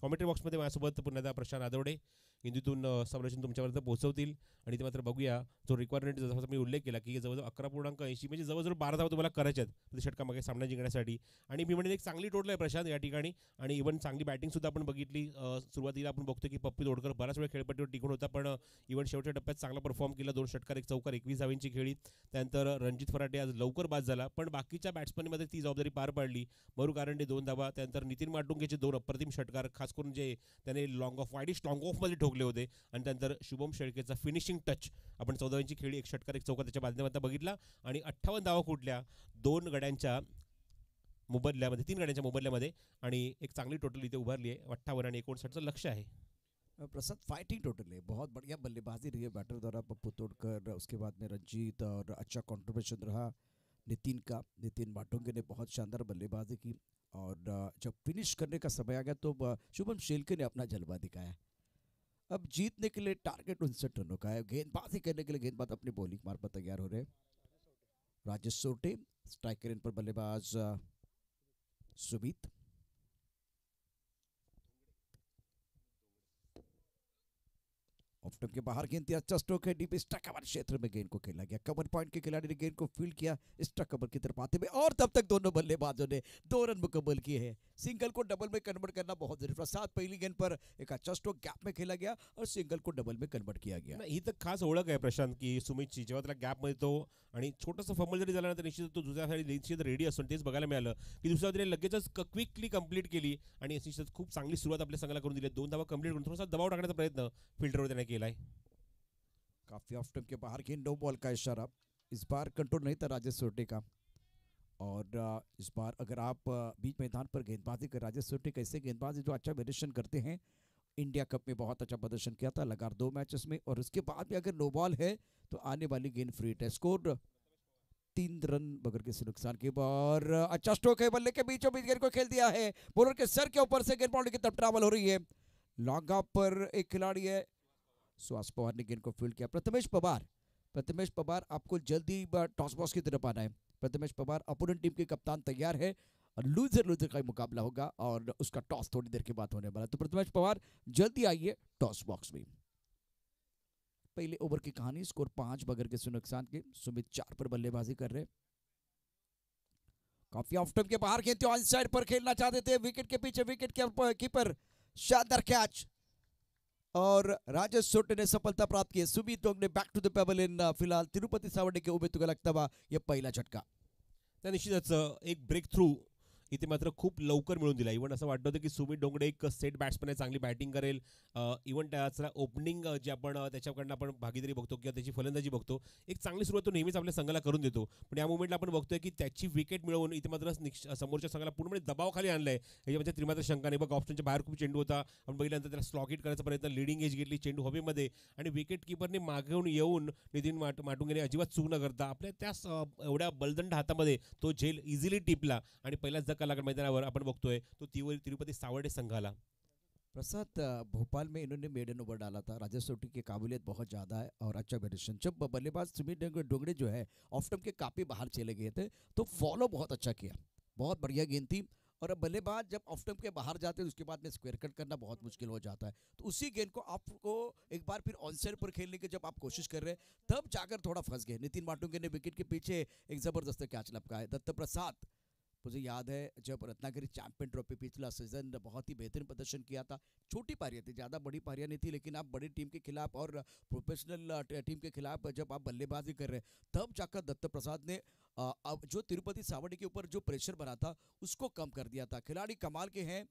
कॉमेंट्री बॉक्समध्ये माझ्यासोबत पुन्हा एकदा प्रशांत आदवडे हिंदीतून समालोचन तुमच्यापर्यंत पोहोचवतील. आणि ते मात्र बघूया जो रिक्वायरमेंट जसं मी उल्लेख केला की जवळजवळ 11.80 म्हणजे जवळजवळ 12 धावा तुम्हाला करायच्या आहेत षटकामागे सामना जिंकण्यासाठी. आणि मी म्हणेन एक चांगली टोटल आहे प्रशांत या ठिकाणी. आणि इव्हन चांगली बॅटिंगसुद्धा आपण बघितली. सुरुवातीला आपण बघतो की पप्पी तोडकर बराच वेळ खेळपट्टीवर टिकून होता, पण इव्हन शेवटच्या टप्प्यात चांगला परफॉर्म केला. 2 षटकार 1 चौकार 21 धावांची खेळी. त्यानंतर रणजित फराटे आज लवकर बाद झाला, पण बाकीच्या बॅट्समनमध्ये ती जबाबदारी पार पाडली. मरू कारंडे 2 धावा, त्यानंतर नितीन माटुंगेचे 2 अप्रतिम षटकार, खास करून जे त्याने लॉंग ऑफ वाईडिश लॉंग ऑफमध्ये ठोकले होते. आणि त्यानंतर शुभम शेळकेचा फिनिशिंग टच आपण 14 खेळी 1 षटकार 1 चौकार त्याच्या माध्यमातून बघितला. आणि 58 धावा कुठल्या 2 गड्यांच्या मोबदल्यामध्ये 3 गड्यांच्या मोबदल्यामध्ये. आणि एक चांगली टोटल इथे उभारली आहे. 58 आणि 59चं लक्ष्य आहे. प्रसाद फाइटिंग टोटल है, बहुत बढ़िया बल्लेबाजी रही है बैटर द्वारा पप्पू तोड़कर. उसके बाद में रंजीत और अच्छा कंट्रीब्यूशन रहा नितिन का. नितिन माटुंगे ने बहुत शानदार बल्लेबाजी की और जब फिनिश करने का समय आ गया तो शुभम शेलके ने अपना जलवा दिखाया. अब जीतने के लिए टारगेट 59 रनों का है. गेंदबाजी करने के लिए गेंदबाज अपनी बॉलिंग मार्फत तैयार हो रहे. राजेश सोटे स्ट्राइकर इन पर बल्लेबाज सुमित. ऑफ स्टंप के बाहर गेंद थी. अच्छा स्ट्रोक है डीप स्टक कवर क्षेत्र में गेंद को खेला गया. कवर पॉइंट के खिलाड़ी ने गेंद को फील्ड किया स्टक कवर की तरफ आते हुए और तब तक दोनों बल्लेबाजों ने 2 रन मुकम्मल किए हैं. सिंगल को डबल में कन्वर्ट करना बहुत जरूरी था. 7 पहिली गेंद पर एक अच्छा स्ट्रोक गॅप में खेला गया और सिंगल को डबल में कन्वर्ट किया गया. ही तर खास ओळख आहे प्रशांत की सुमितची. जेव्हा त्याला गॅपमध्ये तो आणि छोटंसं फंबल जरी झाला तर निश्चित तो दुसऱ्यासाठी निश्चित रेडी असतो. तेच बघायला मिळालं की दुसऱ्या त्याने लगेचच क्विकली कंप्लीट केली आणि निश्चित खूप चांगली सुरुवात आपल्या संघाला करून दिली. 2 धावा कंप्लीट करून थोडासा दबाव टाकण्याचा प्रयत्न फील्डरवर त्याने केला आहे. काफी ऑफ स्टंप के बाहर गेंद नो बॉल का इशारा. इस बार कंट्रोल नहीं था राजेश सोटे का. और इस बार अगर आप बीच मैदान पर गेंदबाजी कर राजेश सोटे कैसे गेंदबाज जो अच्छा वेरिएशन करते हैं इंडिया कप में बहुत अच्छा प्रदर्शन किया था लगातार 2 मैचेस में, और उसके बाद भी अगर नो बॉल है तो आने वाली गेंद फ्री हिट है। स्कोर 3 रन बगैर किसी नुकसान के। और अच्छा स्ट्रोक है, बल्ले के बीचों बीच गेंद को खेल दिया है, बॉलर के सर के ऊपर से गेंद बाउंड्री की तरफ ट्रैवल हो रही है। लॉन्ग ऑफ पर एक खिलाड़ी है, सुहास पवार ने गेंद को फील्ड किया। प्रथमेश पवार आपको जल्दी टॉस बॉक्स की तरफ आना है। प्रथमेश पवार अपोनेंट टीम के कप्तान तैयार है और लूजर का मुकाबला होगा और उसका टॉस थोड़ी देर के बाद होने वाला है। तो प्रथमेश पवार जल्दी आइए टॉस बॉक्स में। पहले ओवर की कहानी, स्कोर 5 बगैर किसी नुकसान के। सुमित 4 पर बल्लेबाजी कर रहे, काफी ऑफ स्टंप के बाहर खेलते ऑन साइड पर खेलना चाहते थे, विकेट के पीछे विकेट के कीपर, शानदार कैच और राजेश सोटे ने सफलता प्राप्त की। Sumit Dongre back to the pavilion. फिलहाल तिरुपति सावंडे के उमेदवार लगता हुआ यह पहिला झटका। निश्चितच एक ब्रेक थ्रू इथे मात्र खूप लवकर मिळून दिला. इव्हन असं वाटतं होतं की सुमित डोंगरे एक सेट बॅट्समन आहे, चांगली बॅटिंग करेल. इव्हन त्याचा ओपनिंग जे आपण त्याच्याकडनं आपण भागीदारी बघतो किंवा त्याची फलंदाजी बघतो, एक चांगली सुरुवात तो नेहमीच आपल्या संघाला करून देतो. पण या मोमेंटला आपण बघतोय की त्याची विकेट मिळवून इथे मात्र समोरच्या संघाला पूर्णपणे दबावाखाली आणलंय. याच्यामध्ये त्रिमात्र शंका नाही. बघ ऑप्शनच्या बाहेर खूप चेंडू होता, आपण बघितल्यानंतर त्याला स्लॉक हिट करायचा प्रयत्न, लिडिंग एज घेतली, चेंडू हवेमध्ये आणि विकेट किपरने मागून येऊन नितीन माटुंगेने अजिबात चूक न करता आपल्या त्या एवढ्या बलदंड हातामध्ये तो झेल इझिली टिपला आणि पहिलाच धक्का लागला मैदानावर आपण बघतोय तो तिरुपति सावंडे संघाला. प्रसाद, भोपाल में इन्होंने मेडन ओवर डाला था। राजेश सोटी की काबिलियत बहुत ज़्यादा है और अच्छा प्रदर्शन। जब बल्लेबाज सुमित डोंगरे जो है ऑफ स्टंप के काफ़ी बाहर चले गए थे तो फॉलो बहुत अच्छा किया, बहुत बढ़िया गेंद थी। और अब बल्लेबाज जब ऑफ स्टंप के बाहर जाते हैं उसके बाद में स्क्वायर कट करना बहुत मुश्किल हो जाता है। तो उसी गेंद को आपको एक बार फिर ऑन साइड पर खेलने की जब आप कोशिश कर रहे हैं तब जाकर थोड़ा फंस गए। नितिन माटुंगे ने विकेट के पीछे एक ज़बरदस्त कैच लपकाया। दत्त प्रसाद, मुझे याद है जब रत्नागिरी चैंपियन ट्रॉफी पिछला सीजन बहुत ही बेहतरीन प्रदर्शन किया था। छोटी पारियां थी, ज़्यादा बड़ी पारियां नहीं थी, लेकिन आप बड़ी टीम के खिलाफ और प्रोफेशनल टीम के खिलाफ जब आप बल्लेबाजी कर रहे हैं तब जाकर दत्त प्रसाद ने अब जो तिरुपति सावंडे के ऊपर जो प्रेशर बना था उसको कम कर दिया था। खिलाड़ी कमाल के हैं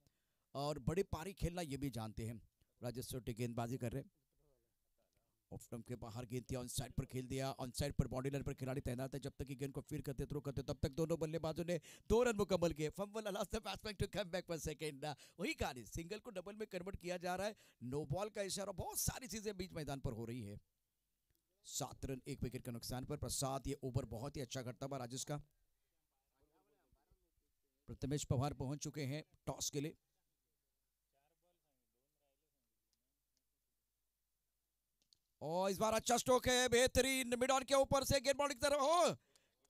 और बड़ी पारी खेलना ये भी जानते हैं। राजेश सोटी गेंदबाजी कर रहे, ऑफ स्टंप के बाहर गेंद थी, ऑन साइड पर खेल दिया। ऑन साइड पर बॉडी लाइन पर खिलाड़ी तैनात है, जब तक कि गेंद को फील्ड करते थ्रो करते तब तक दोनों बल्लेबाजों ने 2 रन मुकम्मल किए। Fumble allows the batsman to come back for second. वही कहानी, सिंगल को डबल में कन्वर्ट किया जा रहा है। नो बॉल का इशारा, बहुत सारी चीजें बीच मैदान पर हो रही है। 7 रन 1 विकेट का नुकसान पर। प्रसाद, ये ओवर बहुत ही अच्छा करता हुआ राजेश का। प्रथमेश पवार पहुंच चुके हैं टॉस के लिए। और इस बार अच्छा स्ट्रोक है, बेहतरीन मिड ऑन के ऊपर से गेंद बाउंड्री की तरफ। हो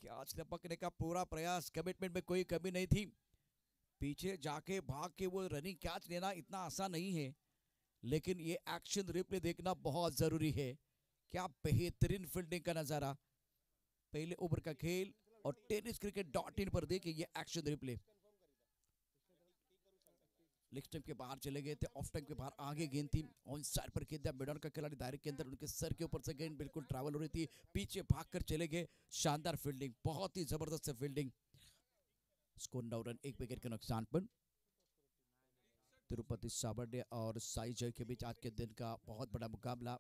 कैच लपकने का पूरा प्रयास, कमिटमेंट में कोई कमी नहीं थी। पीछे जाके भाग के वो रनिंग कैच लेना इतना आसान नहीं है, लेकिन ये एक्शन रिप्ले देखना बहुत जरूरी है। क्या बेहतरीन फील्डिंग का नजारा। पहले ओवर का खेल और tenniscricket.in पर देखिए ये एक्शन रिप्ले। लेग स्टंप के बाहर चले गए थे, ऑफ स्टंप के बाहर आगे गेंद थी, ऑन साइड पर खेल दिया। मिड ऑन का खिलाड़ी दायरे के अंदर, उनके सर के ऊपर से गेंद बिल्कुल ट्रैवल हो रही थी, पीछे भागकर चले गए। शानदार फील्डिंग, बहुत ही जबरदस्त फील्डिंग। स्कोर 9 रन 1 विकेट के नुकसान पर। तिरुपति सावंडे और साई जय के बीच आज के दिन का बहुत बड़ा मुकाबला।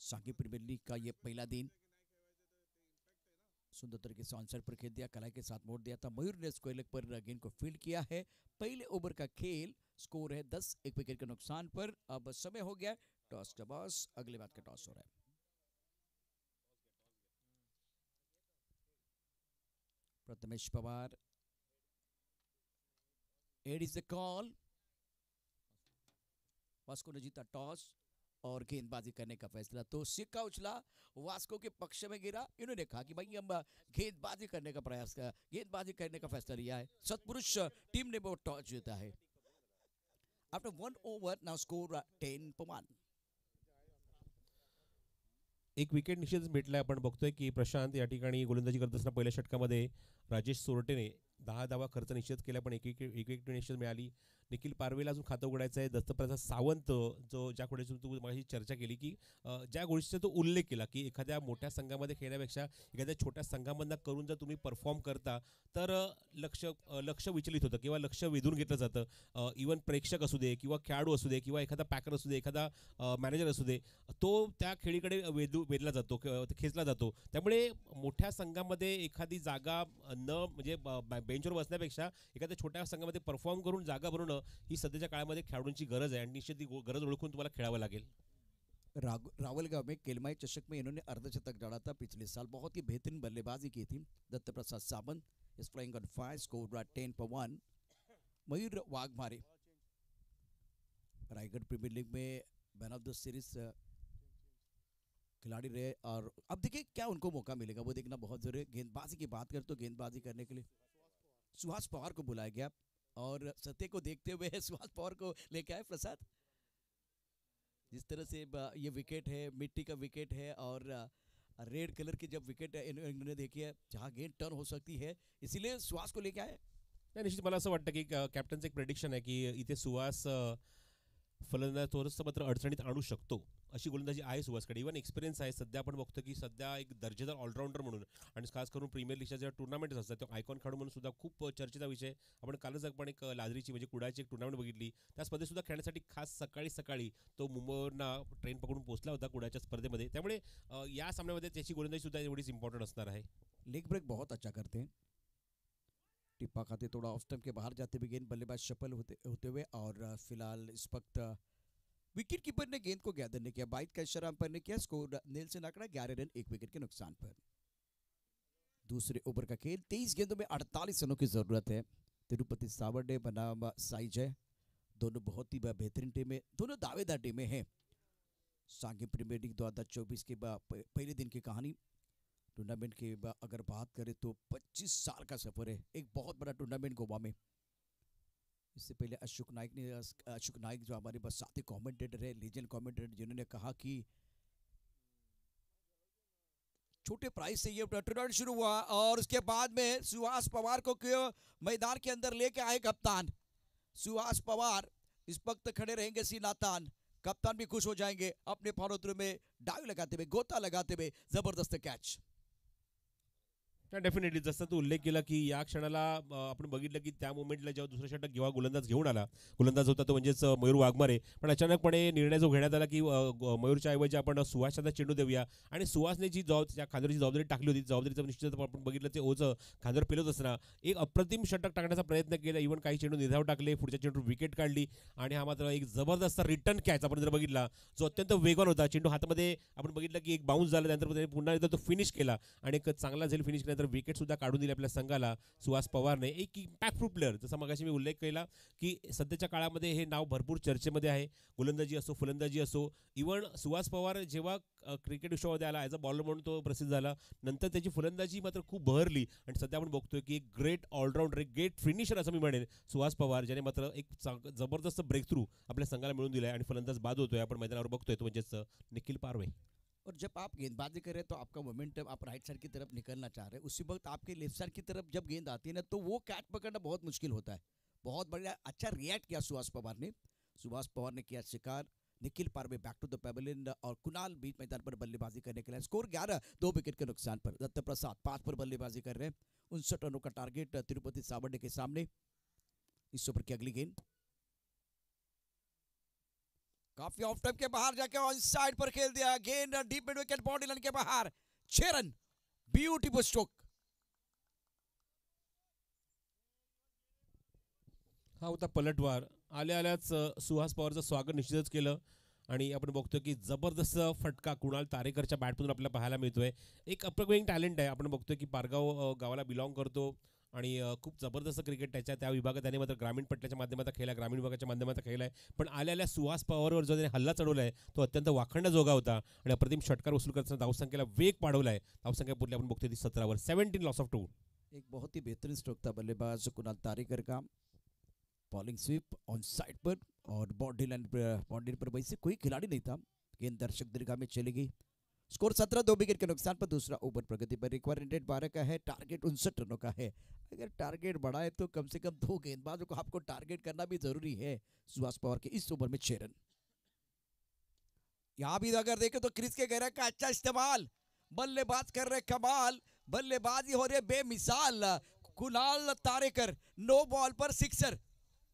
सांघी प्रीमियर लीग का ये पहला दिन। सुंदर तरीके से ऑनसाइड पर खेल दिया, कलाई के साथ मोड़ दिया था। मयूर ने स्क्वायर लेग पर गेंद को फील्ड किया है। पहले ओवर का खेल, स्कोर है 10 1 विकेट के नुकसान पर। अब समय हो गया टॉस का बॉस, अगले बात का टॉस हो रहा है। Prathamesh Pawar, heads is the call. Vasco ने जीता टॉस और गेंदबाजी करने का फैसला। तो सिक्का उछला, वास्को के पक्ष में गिरा। इन्होंने कहा कि भाई हम गेंदबाजी करने का प्रयास कर, गेंदबाजी करने का फैसला लिया है। सतपुरुष टीम ने वो टॉस जीता है। After 1 over now score 10-1। एक विकेट निश्चितच भेटलाय. आपण बघतोय की प्रशांत या ठिकाणी गोलंदाजी करत असताना पहिल्या षटकामध्ये राजेश सोरटेने 10 धावा खर्च निश्चित केला, पण एक विकेट निश्चित मिळाली. निखिल पारवेला अजून खातं उघडायचं आहे. दत्तप्रसाद सावंत, जो ज्या गोष्टीची तू माझी चर्चा केली की ज्या गोष्टीचा तो उल्लेख केला की एखाद्या मोठ्या संघामध्ये खेळण्यापेक्षा एखाद्या छोट्या संघामधनं करून जर तुम्ही परफॉर्म करता तर लक्ष विचलित होतं किंवा लक्ष वेधून घेतलं जातं. इव्हन प्रेक्षक असू दे किंवा खेळाडू असू दे किंवा एखादा पॅकर असू दे, एखादा मॅनेजर असू दे, तो त्या खेळीकडे वेधला जातो, खेचला जातो. त्यामुळे मोठ्या संघामध्ये एखादी जागा न म्हणजे बेंचवर बसण्यापेक्षा एखाद्या छोट्या संघामध्ये परफॉर्म करून जागा बनवणं ही सध्याच्या काळामध्ये खेळाडूंची गरज आहे आणि निश्चित ती गरज ओळखून तुम्हाला खेळावं लागेल. रावलगांव में केलमाई चषक में इन्होंने अर्धशतक डाला था पिछले साल, बहुत ही बेहतरीन बल्लेबाजी की थी. Datta Prasad Sawant is playing on 5, score 10-1. Mayur Waghmare Raigad premier league में मैन ऑफ द सीरीज खिलाड़ी रहे और अब देखिए क्या उनको मौका मिलेगा वो देखना बहुत जरूरी है. गेंदबाजी की बात करें तो गेंदबाजी करने के लिए सुहास पवार को बुलाया गया और सत्य को देखते हुए सुहास पवार को लेके आए प्रसाद. जिस तरह से ये विकेट है, मिट्टी का विकेट है और रेड कलर की जब विकेट इन्होंने देखी है जहाँ गेंद टर्न हो सकती है, इसीलिए सुहास को लेके आए. नाही, निश्चित मला असं वाटतं की कॅप्टनचं एक प्रेडिक्शन आहे की इथे सुहास फलंदाज थोडंसं मात्र अडचणीत आणू शकतो अशी गोलंदाजी आहे सुहासकडे. इव्हन एक्सपिरियन्स आहे. सध्या आपण बघतो की सध्या एक दर्जेदार ऑलराऊंडर म्हणून आणि खास करून प्रीमियर लीगच्या ज्या टुर्नामेंट्स असतात त्या आयकॉन खेळाडू म्हणून सुद्धा खूप चर्चेचा विषय. आपण कालच आपण एक लाजरीची म्हणजे कुडाची एक टुर्नामेंट बघितली. त्या स्पर्धेत सुद्धा खेळण्यासाठी खास सकाळी तो मुंबईवरनं ट्रेन पकडून पोहोचला होता कुडाच्या स्पर्धेमध्ये. त्यामुळे या सामन्यामध्ये त्याची गोलंदाजी सुद्धा एवढीच इम्पॉर्टंट असणार आहे. लेग ब्रेक बहुत अच्छा करते हैं. टिप्पा खाते थोड़ा ऑफ स्टंप के बाहर जाते हुए गेंद बल्लेबाज सफल होते हुए और फिलहाल इस वक्त विकेट कीपर ने गेंद को गैदर ने किया. 22 का इशारा अंपायर ने किया. स्कोर नेल्सन आंकड़ा 11 रन 1 विकेट के नुकसान पर. दूसरे ओवर का खेल 23 गेंदों में 48 रनों की जरूरत है. तिरुपति सावरडे बनाम साई जय, दोनों बहुत ही बेहतरीन टीमें, दोनों दावेदार टीमें हैं. सांघी प्रीमियर लीग 2024 के पहले दिन की कहानी. टूर्नामेंट की अगर बात करें तो 25 साल का सफर है. एक बहुत बड़ा टूर्नामेंट गोवा में. इससे पहले अशोक नाइक जो हमारे बस साथी कमेंटेटर है, लीजेंड कमेंटेटर, जिन्होंने कहा कि छोटे प्राइस से ये टूर्नामेंट शुरू हुआ और उसके बाद में सुहास पवार को क्यों मैदान के अंदर लेके आए कप्तान. सुहास पवार इस वक्त खड़े रहेंगे सीनातान. कप्तान भी खुश हो जाएंगे अपने फॉलोथ्रू में डाइव लगाते हुए, गोता लगाते हुए. जबरदस्त कैच. डेफिनेटली जसं तू उल्लेख केला की या क्षणाला आपण बघितलं की त्या मोमेंटला जेव्हा दुसरा षटक जेव्हा गोलंदाज घेऊन आला, गोलंदाज होता तो म्हणजेच मयूर वाघमारे, पण अचानकपणे निर्णय जो घेण्यात आला की मयूरच्या ऐवजी आपण सुहासला चेंडू देऊया आणि सुहासने जी त्या खांद्यावरची जबाबदारी टाकली होती, जबाबदारीचं निश्चित आपण बघितलं ते ओझं खांद्यावर पेलत असताना एक अप्रतिम षटक टाकण्याचा प्रयत्न केला. इव्हन काही चेंडू निर्धाव टाकले, पुढच्या चेंडू विकेट काढली आणि हा मात्र एक जबरदस्त रिटर्न कॅच आपण जर बघितला जो अत्यंत वेगवान होता. चेंडू हातामध्ये आपण बघितलं की एक बाउन्स झाला, त्यानंतर त्याने पुन्हा एकदा तो फिनिश केला आणि एक चांगला झेल फिनिश केल्यानंतर विकेट सुद्धा काढून दिली आपल्या संघाला सुहास पवारने. एक इम्पॅक्टफुल प्लेअर, जसा मगाशी मी उल्लेख केला की सध्याच्या काळामध्ये हे नाव भरपूर चर्चेमध्ये आहे. गोलंदाजी असो, फलंदाजी असो. इव्हन सुहास पवार जेव्हा क्रिकेट विश्वामध्ये आला ॲज अ बॉलर म्हणून तो प्रसिद्ध झाला, नंतर त्याची फलंदाजी मात्र खूप बहरली आणि सध्या आपण बघतोय की एक ग्रेट ऑलराऊंडर, एक ग्रेट फिनिशर असं मी म्हणेन सुहास पवार, ज्याने मात्र एक जबरदस्त ब्रेक थ्रू आपल्या संघाला मिळून दिलाय आणि फलंदाज बाद होतोय. आपण मैदानावर बघतोय तो म्हणजेच निखिल पारवे. और जब आप गेंदबाजी कर रहे हैं तो आपका मोमेंटम आप राइट साइड की तरफ निकलना चाह रहे हैं, उसी वक्त आपके लेफ्ट साइड की तरफ जब गेंद आती है ना तो वो कैच पकड़ना बहुत मुश्किल होता है. बहुत बढ़िया अच्छा रिएक्ट किया सुहास पवार ने. सुहास पवार ने किया शिकार. निखिल पारवे बैक टू द पेविलियन और कुणाल बीच मैदान पर बल्लेबाजी करने के लिए. स्कोर 11, 2 विकेट के नुकसान पर. दत्त प्रसाद 5 पर बल्लेबाजी कर रहे हैं. 59 रनों का टारगेट तिरुपति सावरडे के सामने. इस ओवर की अगली गेंद काफी ऑफ टाइम के बाहर जाके ऑन साइड पर खेल दिया. गेंद deep mid wicket body line के बाहर. 6 रन. Beautiful stroke. हा होता पलटवार. आल्याच सुहास पवारचं स्वागत निश्चितच केलं आणि आपण बघतोय की जबरदस्त फटका कुणाल तारेकरच्या बॅटमधून आपल्याला पाहायला मिळतोय. एक अपग्रेडिंग टॅलेंट आहे. आपण बघतोय की पारगाव गावाला बिलॉंग करतो आणि खूप जबरदस्त क्रिकेट त्या विभागात त्याने मात्र ग्रामीण पट्ट्याच्या माध्यमातून खेळला, ग्रामीण विभागाच्या माध्यमातून खेळला आहे. पण आल्याला सुहास पवारवर जो त्याने हल्ला चढवला आहे तो अत्यंत वाखण्याजोगा होता आणि अप्रतिम षटकार वसूल करताना धावसंख्येला वेग वाढवला आहे. धावसंख्या पुढली आपण बघतोय ती 17 17 लॉस ऑफ 2. एक बहुत ही बेहतरीन स्ट्रोक था बल्लेबाज कुणाल तारेकर का. बॉलिंग स्वीप ऑन साइड पर और बाउंड्री पर वैसे कोई खिलाड़ी नहीं था. गेंद दर्शक दीर्घा में चली गई. स्कोर 17, 2 विकेट के नुकसान पर. दूसरा ओवर प्रगति पर. रिक्वायरमेंट 12 का है, टारगेट 59 रनों का है. अगर टारगेट बड़ा है तो कम से कम 2 गेंदबाजों को आपको टारगेट करना भी जरूरी है. सुहास पवार के इस ओवर में 6 रन. यहां भी अगर देखें तो क्रिस के गहरा का अच्छा इस्तेमाल. बल्लेबाज कर रहे कमाल. बल्लेबाजी हो रही बेमिसाल. कुणाल तारेकर नो बॉल पर सिक्सर.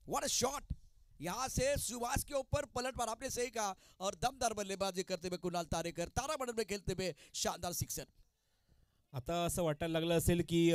What a shot. यहां से सुहास के ऊपर पलटवार, आपने सही कहा, और दमदार बल्लेबाजी करते हुए कुणाल तारेकर तारामंडल में खेलते हुए शानदार सिक्सर. आता असं वाटायला लागलं असेल की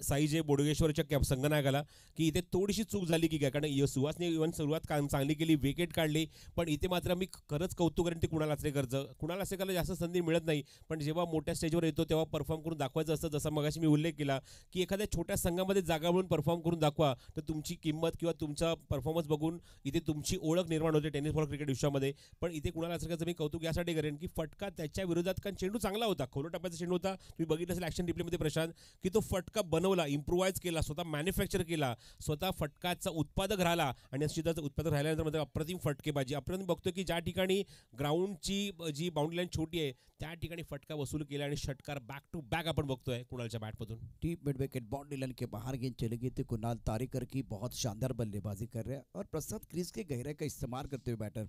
साई जे बोडगेश्वरच्या संघनायकाला की इथे थोडीशी चूक झाली की काय, कारण सुहासने इव्हन सुरुवात चांगली केली, विकेट काढली, पण इथे मात्र मी खरंच कौतुक करेन ते कुणाल आचरेकरचं. कुणाल आचरेकरला जास्त संधी मिळत नाही, पण जेव्हा मोठ्या स्टेजवर येतो तेव्हा परफॉर्म करून दाखवायचं असतं. जसं मगाशी मी उल्लेख केला की एखाद्या छोट्या संघामध्ये जागा म्हणून परफॉर्म करून दाखवा, तर तुमची किंमत किंवा तुमचा परफॉर्मन्स बघून इथे तुमची ओळख निर्माण होते टेनिस बॉल क्रिकेट विश्वामध्ये. पण इथे कुणाल आचरेकरचं मी कौतुक यासाठी करेन की फटका त्याच्या विरोधात, कारण चेंडू चांगला होता, खोलो टप्प्याचा चेंडू होता. तुम्ही बघितलं असेल ॲक्शन रिप्लेमध्ये प्रशांत, की तो फटका बनवला, इम्प्रुव्हाइज केला, स्वतः मॅन्युफॅक्चर केला, स्वतः फटकाचा उत्पादक राहिला आणि निश्चितच उत्पादक राहिल्यानंतर म्हणजे अप्रतिम फटकेबाजी. आपण बघतो की ज्या ठिकाणी ग्राउंडची जी बाउंड्री लाईन छोटी आहे त्या ठिकाणी फटका वसूल केला आणि षटकार बॅक टू बॅक आपण बघतोय कुणालच्या बॅटमधून. Deep mid wicket boundary line के बाहर गेंद चली गई थी। कुणाल तारेकर की बहुत शानदार बल्लेबाजी कर रहे हैं और प्रसाद क्रीज के गहरे का इस्तेमाल करते हुए बैटर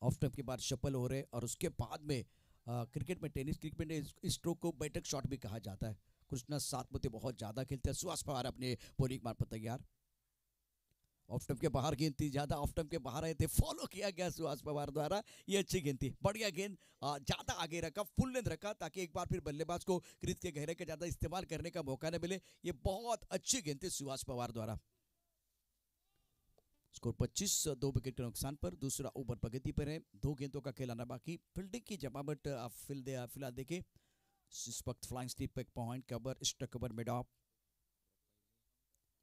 ऑफ स्टंप के बाद शफल हो रहे और उसके बाद में क्रिकेट में टेनिस क्रिकेट में इस स्ट्रोक को बैठक शॉट भी कहा जाता है। कृष्णा सातपुते बहुत ज़्यादा खेलते हैं। सुहास पवार अपने बॉलिंग मार पर तैयार। ऑफ स्टंप के बाहर गेंद थी, ज़्यादा ऑफ स्टंप के बाहर आए थे, फॉलो किया गया सुहास पवार द्वारा। ये अच्छी गेंद थी, बढ़िया गेंद, ज़्यादा आगे रखा, फुल लेंथ रखा ताकि एक बार फिर बल्लेबाज को क्रीज के गहरे का ज़्यादा इस्तेमाल करने का मौका न मिले। ये बहुत अच्छी गेंद थी सुहास पवार द्वारा। स्कोर 25, 2 विकेट के नुकसान पर दूसरा ओवर प्रगति पर है। 2 गेंदों का खेलाना बाकी। फील्डिंग की जमावट फिलहाल देखिए, इस वक्त फ्लाइंग स्लिप पे point cover, stuck cover, mid off,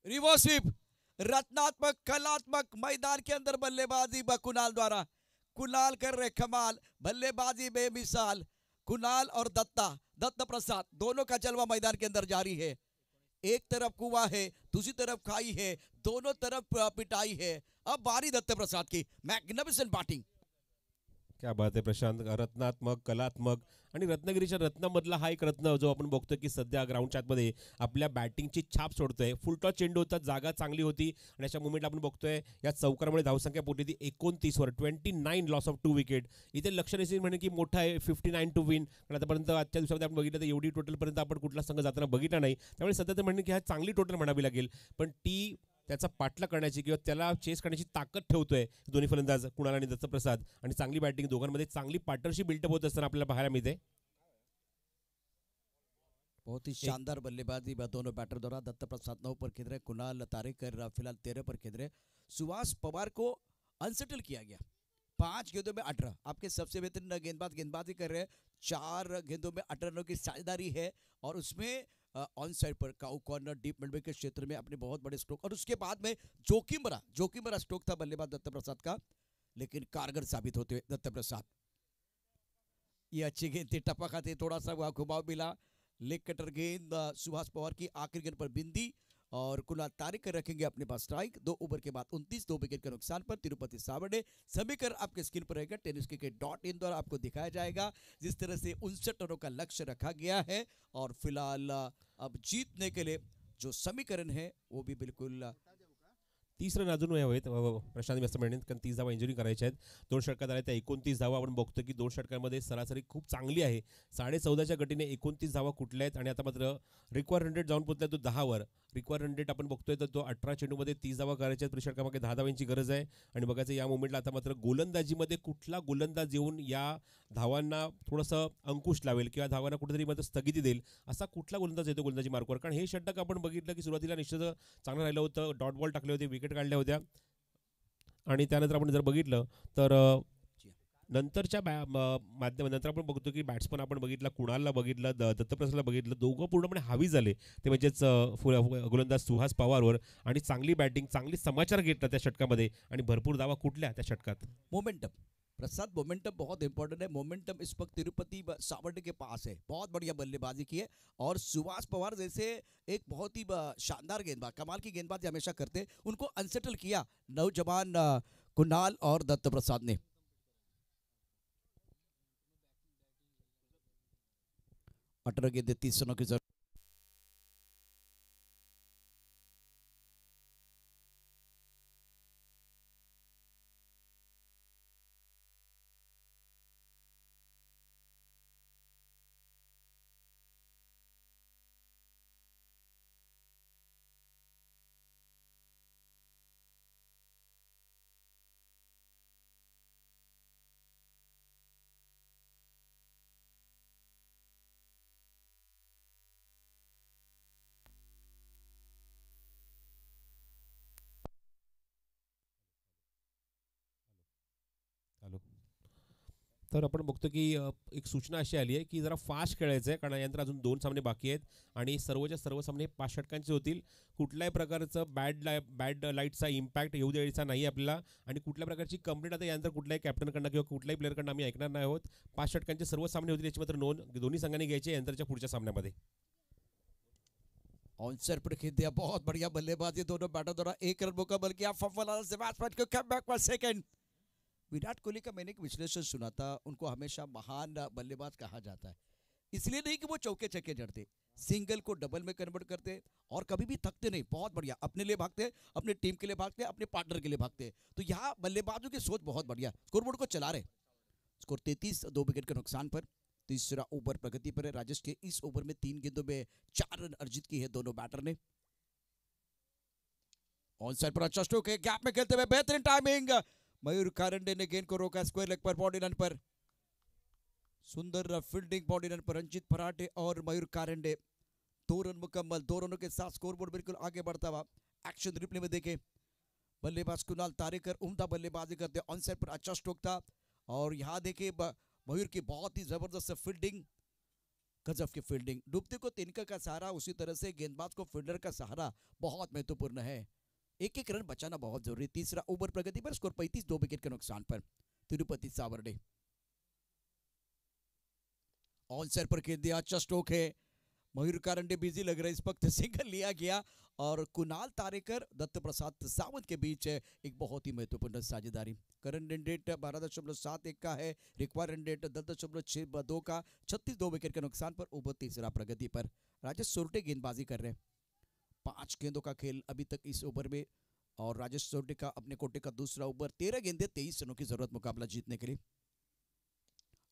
reverse sweep, रत्नात्मक कलात्मक मैदान के अंदर बल्लेबाजी कुणाल द्वारा। कुणाल कर रहे कमाल, बल्लेबाजी बेमिसाल। कुणाल और दत्त प्रसाद दोनों का जलवा मैदान के अंदर जारी है। एक तरफ कुआं है, दूसरी तरफ खाई है, दोनों तरफ पिटाई है। अब बारी दत्त प्रसाद की, मैग्निफिसेंट बैटिंग। क्या बात आहे प्रशांत, रत्नात्मक, कलात्मक आणि रत्नागिरीच्या रत्नामधला हा एक रत्न जो आपण बघतो की सध्या ग्राउंडच्या आतमध्ये आपल्या बॅटिंगची छाप सोडतोय. फुलटॉस चेंडू होता, जागा चांगली होती आणि अशा मुवमेंटला आपण बघतोय या चौकारामुळे धावसंख्या पोटी ती 29 वर, 29 लॉस ऑफ 2 विकेट. इथे लक्ष रेसिंग म्हणजे की मोठा आहे, 59 टू विन. पण आतापर्यंत आजच्या दिवसामध्ये आपण बघितलं तर एवढी टोटलपर्यंत आपण कुठला संघ जाताना बघितला नाही. त्यामुळे सध्या तर म्हणणे की हा चांगली टोटल म्हणावी लागेल, पण ती त्याचा पाठला करण्याची किंवा त्याला चेस करण्याची ताकद ठेवतोय दोन्ही फलंदाज कुणाल आणि दत्तप्रसाद. आणि चांगली बॅटिंग दोघांमध्ये चांगली पार्टनरशिप बिल्टअप होत असताना आपल्याला पाहायला मिळते. बहुत ही शानदार बल्लेबाजी दोनों बैटर द्वारा। दत्त प्रसाद 9 पर खेल रहे, कुणाल तारेकर फिलहाल 13 पर खेल रहे। सुहास पवार को अनसेटल किया गया, 5 गेंदों में 18। आपके सबसे बेहतरीन गेंदबाजी कर रहे हैं। 4 गेंदों में 18 रनों की साझेदारी है और उसमें ऑन साइड पर cow corner deep mid wicket के क्षेत्र में अपने बहुत बड़े स्ट्रोक, और उसके बाद में जोखिम भरा स्ट्रोक था बल्लेबाज दत्त प्रसाद का, लेकिन कारगर साबित होते हुए दत्त प्रसाद। ये अच्छी गेंद थी, टपका थी, थोड़ा सा घुमाव मिला। लेग कटर गेंद सुहास पवार की आखिरी गेंद पर बिंदी और कुणाल तारेकर रखेंगे अपने पास स्ट्राइक। 2 ओवर के बाद 29, 2 विकेट के नुकसान पर तिरुपति सावड़े। समीकरण आपके स्क्रीन पर रहेगा, टेनिस क्रिकेट .in द्वारा आपको दिखाया जाएगा जिस तरह से 59 रनों का लक्ष्य रखा गया है। और फिलहाल अब जीतने के लिए जो समीकरण है वो भी बिल्कुल 30 रन अजून हवेत प्रशांत व्यस्त म्हणेन, कारण 30 धावा इंजुरी करायच्या आहेत. 2 षटकात आल्या त्या 29 धावा. आपण बघतो की 2 षटकांमध्ये सरासरी खूप चांगली आहे. 14.5च्या गतीने 29 धावा कुठल्या आहेत आणि आता मात्र रिक्वायर 100 जाऊन पोहोचलाय तो 10 वर. रिक्वायर 100 आपण बघतोय तर तो 18 चेंडूमध्ये 30 धावा करायच्या आहेत. षटकामागे 10 धावांची गरज आहे आणि बघायचं या मोमेंटला आता मात्र गोलंदाजीमध्ये कुठला गोलंदाज येऊन या धावांना थोडंसं अंकुश लावेल किंवा धावांना कुठेतरी मात्र स्थगिती देईल, असा कुठला गोलंदाज येतो गोलंदाजी मार्कवर. कारण हे षटक आपण बघितलं की सुरुवातीला निश्चित चांगलं राहिलं होतं, डॉट बॉल टाकले होते, विकेट काढल्या होत्या आणि त्यानंतर आपण जर बघितलं तर नंतरच्या माध्यमानंतर आपण बघतो की बॅट्समन आपण बघितला, कुणालला बघितलं, दत्तप्रसादला बघितलं, दोघं पूर्णपणे हावी झाले. ते म्हणजेच गोलंदाज सुहास पवारवर आणि चांगली बॅटिंग, चांगली समाचार घेतला त्या षटकामध्ये आणि भरपूर धावा कुठल्या त्या षटकात. मोमेंटम प्रसाद, मोमेंटम बहुत इंपॉर्टेंट है। मोमेंटम इस वक्त तिरुपति सावड़े के पास है, बहुत बढ़िया बल्लेबाजी की है। और सुहास पवार जैसे एक बहुत ही शानदार गेंदबाज, कमाल की गेंदबाजी हमेशा करते, उनको अनसेटल किया नौजवान कुणाल और दत्त प्रसाद ने। 18 गेंदें 30 रनों की जरूरत। तर आपण बघतो की एक सूचना अशी आली आहे की जरा फास्ट खेळायचं आहे, कारण यानंतर अजून 2 सामने बाकी आहेत आणि सर्वच्या सर्व सामने 5 षटकांचे होतील. कुठल्याही प्रकारचं बॅड लाईटचा इम्पॅक्ट येऊ द्यायचा नाही आपल्याला आणि कुठल्या प्रकारची कंप्लेंट आता यानंतर कुठल्याही कॅप्टनकडनं किंवा कुठल्याही प्लेअरकडनं आम्ही ऐकणार नाही आहोत. 5 षटकांचे सर्व सामने होतील याची मात्र नोंद दोन्ही संघांनी घ्यायची यानंतरच्या पुढच्या सामन्यामध्ये. ऑनसेट पर खेल दिया, बहुत बढ़िया बल्लेबाजी दोनों बैटर द्वारा. 1 रन मुकम्मल किया. फफला से बैट्समैन को कम बैक पर सेकंड. विराट कोहली का मैंने एक विश्लेषण सुना था, उनको हमेशा महान बल्लेबाज कहा जाता है, इसलिए नहीं कि वो चौके छक्के जड़ते, सिंगल को डबल में कन्वर्ट करते और कभी भी थकते नहीं. बहुत बढ़िया, अपने लिए भागते, अपने टीम के लिए भागते, अपने पार्टनर के लिए भागते. तो यहाँ बल्लेबाजों की सोच बहुत बढ़िया. स्कोरबोर्ड को चला रहे. स्कोर 33, 2 विकेट के नुकसान पर. तीसरा ओवर प्रगति पर है. राजेश के इस ओवर में 3 गेंदों में 4 रन अर्जित की है दोनों बैटर ने. ऑन साइड पर अच्छा स्ट्रोक है, गैप में खेलते हुए बेहतरीन टाइमिंग. मयूर कारंडे ने गेंद को रोका स्क्वायर लेग पर, बॉडी रन पर. सुंदर फील्डिंग बॉडी रन पर रंजीत फराटे और मयूर कारंडे. 2 रन मुकम्मल. 2 रनों के साथ स्कोरबोर्ड बिल्कुल आगे बढ़ता हुआ. एक्शन रिप्ले में देखें, बल्लेबाज कुणाल तारेकर उम्दा बल्लेबाजी करते. ऑन साइड पर अच्छा स्ट्रोक था और यहाँ देखिए मयूर की बहुत ही जबरदस्त फील्डिंग, गजब की फील्डिंग. डूबते को तिनका का सहारा, उसी तरह से गेंदबाज को फील्डर का सहारा बहुत महत्वपूर्ण है. एक रन बचाना बहुत जरूरी. तीसरा ओवर प्रगति पर, स्कोर 35, 2 विकेट के नुकसान पर. तिरुपति सावरडे ऑन साइड पर खेल दिया, अच्छा स्ट्रोक है. मयूर कारंडे बिजी लग रहे, इस वक्त सिंगल लिया गया और कुणाल तारेकर दत्त प्रसाद सावंत के बीच एक बहुत ही महत्वपूर्ण साझेदारी. करंट रन रेट 12.71 का है, रिक्वायर्ड रन रेट 10.62 का. 36, 2 विकेट के नुकसान पर. ओवर तीसरा प्रगति पर. राजेश सोरटे गेंदबाजी कर रहे हैं. 5 गेंदों का खेल अभी तक इस ओवर में और राजेश सोरटे का अपने कोटे का दूसरा ओवर. 13 गेंदे 23 रनों की जरूरत मुकाबला जीतने के लिए.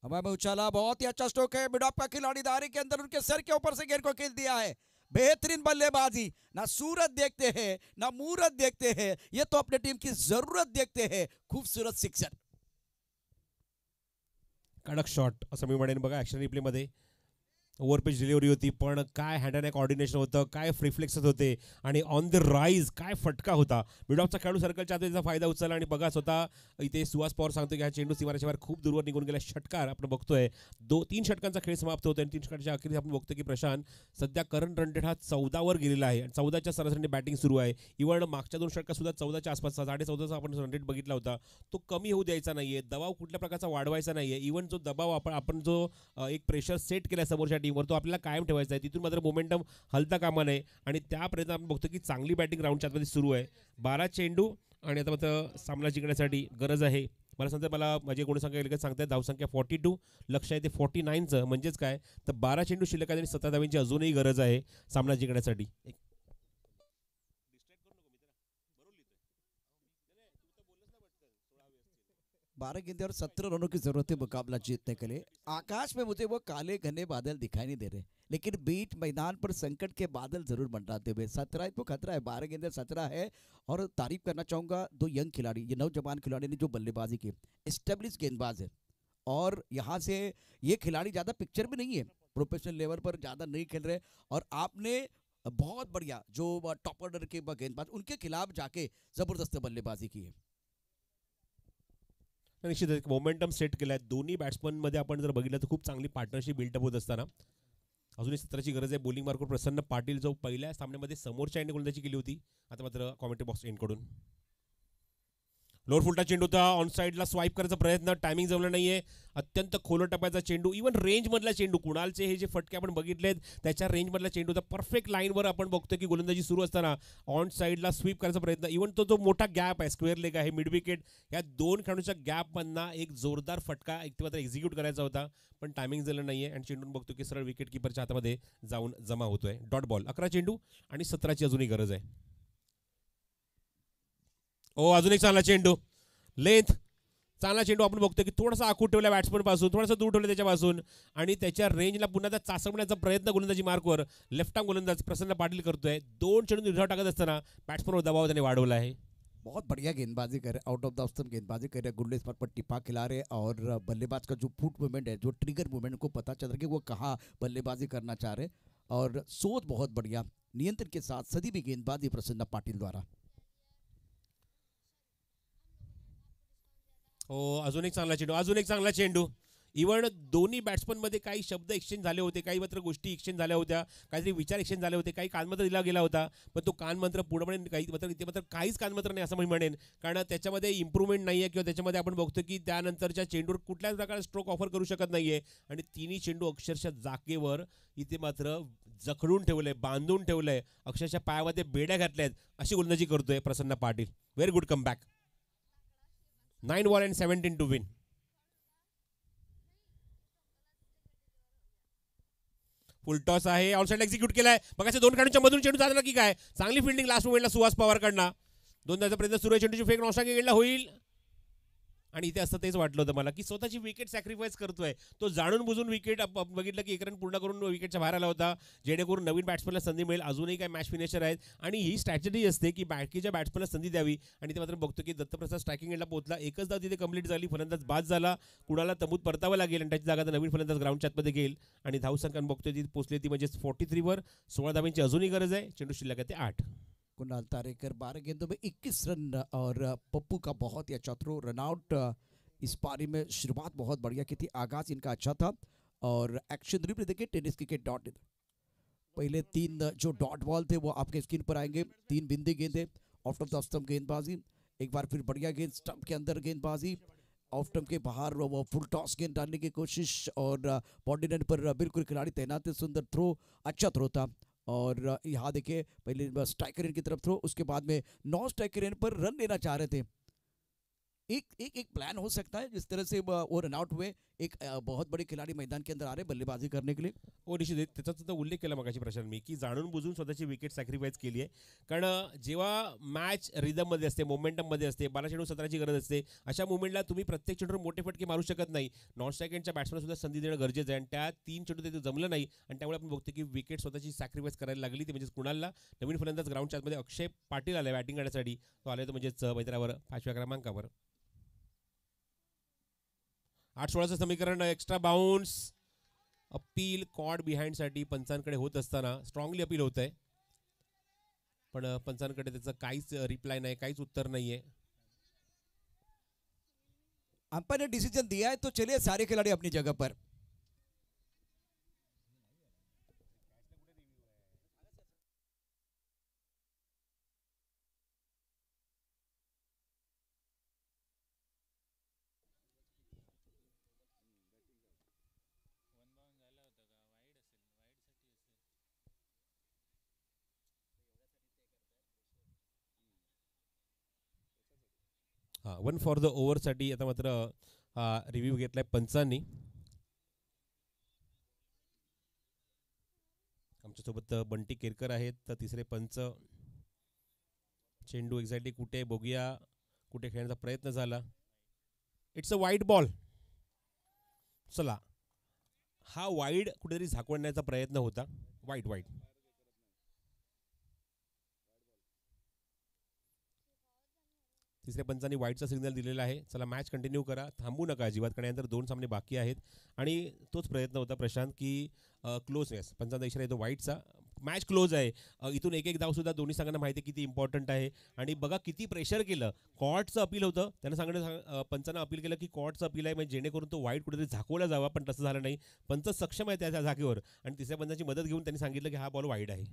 हवा में उछाला, बहुत ही अच्छा स्ट्रोक है. मिड ऑफ का खिलाड़ी दायरे के अंदर उनके सर के ऊपर से गेंद को खेल दिया है. बेहतरीन बल्लेबाजी. ना सूरत देखते हैं ना मूरत देखते हैं, ये तो अपने टीम की जरूरत देखते हैं. खूबसूरत सिक्सर. कडक शॉट असं मी म्हणेन बघा. ॲक्शन रिप्लेमध्ये ओव्हरपिच डिलिव्हरी होती, पण काय हँड अँड कॉर्डिनेशन होतं, काय फ्रिफ्लेक्सेस होते आणि ऑन द राईज काय फटका होता. मिडऑफचा खेळाडू सर्कलच्या आत त्याचा फायदा उचलला आणि बघा स्वतः इथे सुहास पवार सांगतो की हा चेंडू सीमारेषेच्या बाहेर खूप दूरवर निघून गेला. षटकार आपण बघतोय. 3 षटकांचा खेळ समाप्त होतोय आणि 3 षटकांच्या अखेरीस आपण बघतो की प्रशांत सध्या करंट रन रेट हा 14 वर गेलेला आहे आणि 14च्या सरासरीने बॅटिंग सुरू आहे. इव्हन मागच्या 2 षटकात सुद्धा 14च्या आसपास 14.5चा आपण रन रेट बघितला होता. तो कमी होऊ द्यायचा नाहीये, दबाव कुठल्या प्रकारचा वाढवायचा नाहीये. इव्हन जो दबाव आपण जो एक प्रेशर सेट केला समोरच्या टीमवर तो आपल्याला कायम ठेवायचा आहे. तिथून मात्र मोमेंटम हलता कामा नये आणि त्यापर्यंत आपण बघतो की चांगली बॅटिंग राऊंडच्या आतमध्ये सुरू आहे. 12 चेंडू आणि आता मात्र सामना जिंकण्यासाठी गरज आहे. मला सांगतात, मला माझे गुणसंख्या लगेच सांगतात, धावसंख्या 42, लक्ष आहे ते 49चं. म्हणजेच काय तर 12 चेंडू शिल्लक आहेत आणि 17 धावांची अजूनही गरज आहे सामना जिंकण्यासाठी. 12 गेंदे और 17 रनों की जरूरत है मुकाबला जीतने के लिए. आकाश में मुझे वो काले घने बादल दिखाई नहीं दे रहे, लेकिन बीच मैदान पर संकट के बादल जरूर मंडराते हुए. 17 को खतरा है, 12 गेंदे 17 है. और तारीफ करना चाहूंगा 2 यंग खिलाड़ी, ये नौजवान खिलाड़ी ने जो बल्लेबाजी की, एस्टेब्लिश गेंदबाज है और यहाँ से ये खिलाड़ी ज़्यादा पिक्चर में नहीं है, प्रोफेशनल लेवल पर ज़्यादा नहीं खेल रहे. और आपने बहुत बढ़िया जो टॉप ऑर्डर के गेंदबाज उनके खिलाफ जाके जबरदस्त बल्लेबाजी की है. निश्चितच मोमेंटम सेट केला आहे. दोन्ही बॅट्समनमध्ये आपण जर बघितलं तर खूप चांगली पार्टनरशिप बिल्डअप होत असताना अजूनही 17ची गरज आहे. बॉलिंग मार्कवर प्रसन्न पाटील जो पहिल्या सामन्यामध्ये समोरच्या एंड गोलंदाजी केली होती, आता मात्र कॉमेंट्री बॉक्स एंडकडून लोअर फुलटा चेंडू होता. ऑन साईडला स्वाईप करायचा प्रयत्न, टायमिंग जमलं नाहीये. अत्यंत खोल टप्प्याचा चेंडू, इव्हन रेंजमधला चेंडू. कुणालचे हे जे फटके आपण बघितलेत त्याच्या रेंजमधला चेंडू होता. परफेक्ट लाईनवर आपण बघतो की गोलंदाजी सुरू असताना ऑन साईडला स्वीप करायचा प्रयत्न. इव्हन तो जो मोठा गॅप आहे, स्क्वेअर लेग आहे, मिड विकेट, या 2 खेळाडूंच्या गॅपमधला एक जोरदार फटका एक मात्र एक्झिक्यूट करायचा होता, पण टायमिंग झालं नाहीये आणि चेंडून बघतो की सरळ विकेट किपरच्या हातामध्ये जाऊन जमा होतोय. Dot ball. 11 चेंडू आणि 17ची अजूनही गरज आहे. अजून एक चांगला चेंडू, लेंथ चांगला चेंडू. आपण बघतो की थोडासा आखूड ठेवला बॅट्समन पासून, थोडासा दूर ठेवला त्याच्यापासून आणि त्याच्या रेंजला पुन्हा त्या चाचवण्याचा प्रयत्न गोलंदाजी मार्कवर लेफ्ट आर्म गोलंदाज प्रसन्न पाटील करतोय. 2 चेंडू निर्धाव टाकत असताना बॅट्समनवर दबाव त्याने वाढवला आहे. बहुत बढ़िया गेंदबाजी कर रहे, आउट ऑफ द स्टंप गेंदबाजी कर रहे, गुंडे पर टिपा खिला रहे और बल्लेबाज का जो फुट मूवमेंट है, जो ट्रिगर मूवमेंट को पता चल रहा है कि वो कहाँ बल्लेबाजी करना चाह रहे और सोच बहुत बढ़िया, नियंत्रण के साथ सदी भी गेंदबाजी प्रसन्न पाटिल द्वारा. अजून एक चांगला चेंडू, अजून एक चांगला चेंडू. इव्हन दोन्ही बॅट्समनमध्ये काही शब्द एक्सचेंज झाले होते, काही मात्र गोष्टी एक्सचेंज झाल्या होत्या, काहीतरी विचार एक्सचेंज झाले होते, काही कानमंत्र दिला गेला होता, पण तो कानमंत्र पूर्णपणे काही मात्र इथे मात्र काहीच कानमंत्र नाही असं मी म्हणेन, कारण त्याच्यामध्ये इम्प्रूव्हमेंट नाही आहे किंवा त्याच्यामध्ये आपण बघतो की त्यानंतरच्या चेंडूवर कुठल्याच प्रकारे स्ट्रोक ऑफर करू शकत नाही आहे आणि तिन्ही चेंडू अक्षरशः जागेवर इथे मात्र जखडून ठेवलंय, बांधून ठेवलंय, अक्षरशः पायामध्ये बेड्या घातल्या आहेत अशी गोलंदाजी करतोय प्रसन्न Patil. Very good comeback. 9 ball and 17 to win. Full toss आहे, ऑनसाइड एक्झिक्यूट केलाय. बघायचं 2 खेळाडूंच्या मधून चेंडू झाला की काय. चांगली फिल्डिंग लास्ट मोमेंटला सुहास पवारकडनं. दोनदाचा प्रयत्न सुरू आहे, चेंडूची फेक नॉस्टा गेला होईल. आणि इथे असं तेच वाटलं होतं मला की स्वतःची विकेट सॅक्रिफाईस करतोय तो, जाणून बुजून विकेट बघितलं की एक रन पूर्ण करून विकेटच्या बाहेर आला होता, जेणेकरून नवीन बॅट्समनला संधी मिळेल. अजूनही काय मॅच फिनिशर आहेत आणि ही स्ट्रॅटेजी असते की बाकीच्या बॅट्समनला संधी द्यावी. आणि ते मात्र बघतो की दत्तप्रसाद स्ट्रायकिंग एंडला पोहोचला, एकच धाव तिथे कंप्लीट झाली, फलंदाज बाद झाला, कुणाला तंबूत परतावं लागेल आणि त्याची जागा नवीन फलंदाज ग्राउंडच्या आतमध्ये घेईल. आणि धावसंख्या बघतोय ती पोहोचली ती म्हणजे 43 वर. 16 धावांची अजूनही गरज आहे. चेंडू शिल्लक आहे ते 8. कुणाल तारेकर 12 गेंदों में 21 रन और पप्पू का बहुत ही अच्छा थ्रो, रन आउट. इस पारी में शुरुआत बहुत बढ़िया की थी, आगाज इनका अच्छा था और एक्शन रिप्ले देखिए टेनिस क्रिकेट डॉट. पहले 3 जो डॉट बॉल थे वो आपके स्क्रीन पर आएंगे. 3 बिंदी गेंदें, ऑफ द स्टंप गेंदबाजी, एक बार फिर बढ़िया गेंद स्टंप के अंदर गेंदबाजी, ऑफ स्टंप के बाहर वो फुल टॉस गेंद डालने की कोशिश और बॉडी लाइन पर बिल्कुल खिलाड़ी तैनात है. सुंदर थ्रो, अच्छा थ्रो था. और यहाँ देखिए पहले स्ट्राइकर एंड की तरफ थ्रो, उसके बाद में नॉन स्ट्राइकर एंड पर रन लेना चाह रहे थे. एक प्लान हो सकता है जिस तरह से वो रन आउट हुए. एक बहुत बड़े खिलाड़ी मैदान के अंदर आ रहे बल्लेबाजी करने के लिए. हो निश्चित, त्याचा सुद्धा उल्लेख केला मगाशी प्रशांत मी की जाणून बुजून स्वतःची विकेट सॅक्रिफाईस केली आहे. कारण जेव्हा मॅच रिदममध्ये असते, मोमेंटममध्ये असते, 12 चेंडू 17ची गरज असते, अशा मोमेंटला तुम्ही प्रत्येक चेंडूवर मोठे फटके मारू शकत नाही. नॉन स्ट्रायकरच्या बॅट्समॅनला सुद्धा संधी देणं गरजेचं आहे आणि त्या 3 चेंडू ते जमलं नाही आणि त्यामुळे आपण बघतो की विकेट स्वतःची सॅक्रिफाईस करायला लागली. ती म्हणजे कुणालला. नवीन फलंदाज ग्राउंडच्या आतमध्ये अक्षय पाटील आले बॅटिंग करण्यासाठी. तो आले तर म्हणजेच मैदानावर 5व्या क्रमांकावर. 8-16चं समीकरण. एक्स्ट्रा बाउन्स, अपील कॉड बिहाइंडसाठी पंचांकडे होत असताना स्ट्रॉंगली अपील होत आहे, पण पंचांकडे त्याचं काहीच रिप्लाय नाही, काहीच उत्तर नाहीये. अंपायर ने डिसीजन दिया है तो चलिए सारे खिलाड़ी अपनी जगह पर. हां, 1 फॉर द ओव्हरसाठी आता मात्र रिव्ह्यू घेतलाय पंचांनी. आमच्यासोबत बंटी केरकर आहेत, तर तिसरे पंच. चेंडू एक्झॅक्टली कुठे बघूया, कुठे खेळण्याचा प्रयत्न झाला. It's a wide ball. चला, हा वाईड कुठेतरी झाकवण्याचा प्रयत्न होता. वाईड. तिसऱ्या पंचांनी वाईडचा सिग्नल दिलेला आहे. चला मॅच कंटिन्यू करा, थांबू नका अजिबात, कारण यानंतर 2 सामने बाकी आहेत आणि तोच प्रयत्न होता प्रशांत की क्लोजनेस. पंचांचा इशारा येतो वाईडचा. मॅच क्लोज आहे. इथून एक धावसुद्धा दोन्ही संघांना माहिती आहे किती इम्पॉर्टंट आहे. आणि बघा किती प्रेशर केलं. कॉर्टचं अपील होतं, त्यांना सांगणं पंचांना अपील केलं की कॉर्टचं अपील आहे, म्हणजे जेणेकरून तो वाईड कुठेतरी झाकवला जावा, पण तसं झालं नाही. पंच सक्षम आहे त्या जागेवर आणि तिसऱ्या पंचांची मदत घेऊन त्यांनी सांगितलं की हा बॉल वाईड आहे.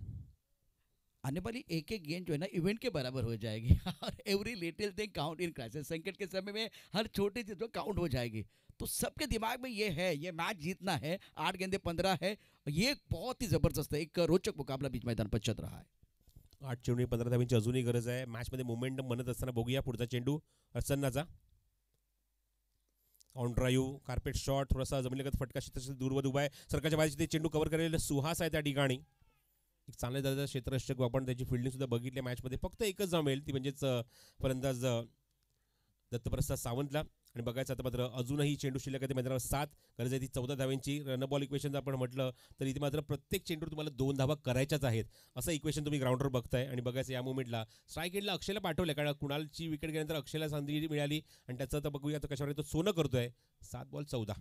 आने वाली एक गेंद जो है ना इवेंट के बराबर हो जाएगी और every little thing count in crisis. संकट के समय में हर छोटी चीज काउंट हो जाएगी. तो सबके दिमाग में ये है, ये मैच जीतना है. 8 गेंदे 15 है. ये बहुत ही जबरदस्त है, एक रोचक मुकाबला बीच मैदान पर चल रहा है. 8 चेंडू 15 धावांची अजूनही गरज आहे. मॅचमध्ये मोमेंटम बनत असताना बघूया पुढचा चेंडू अर्चनाचा. ऑन ड्राईव्ह, कार्पेट शॉट, थोडासा जमिनीलगत फटका, क्षेत्र दूरवर उभा आहे. सरकारच्या बाजूचे ते चेंडू कव्हर करायला सुहास आहे त्या ठिकाणी. एक चांगल्या दर्जाचा क्षेत्ररक्षक, आपण त्याची फिल्डिंग सुद्धा बघितली मॅचमध्ये. फक्त एकच जमेल ती म्हणजेच फलंदाज दत्तप्रसाद सावंतला. आणि बघायचं आता मात्र अजूनही चेंडू शिल्लक आहे मैदानावर 7. गरज आहे ती 14 धावांची. रन बॉल इक्वेशन आपण म्हटलं तर इथे मात्र प्रत्येक चेंडूवर तुम्हाला 2 धावा करायच्याच आहेत, असं इक्वेशन तुम्ही ग्राउंडवर बघताय. आणि बघायचं या मुवमेंटला स्ट्राईक एंडला अक्षयला पाठवलं, कारण कुणालची विकेट गेल्यानंतर अक्षयला संधी मिळाली आणि त्याचं तर बघूया आता कशावर तो सोनं करतोय. 7 बॉल 14.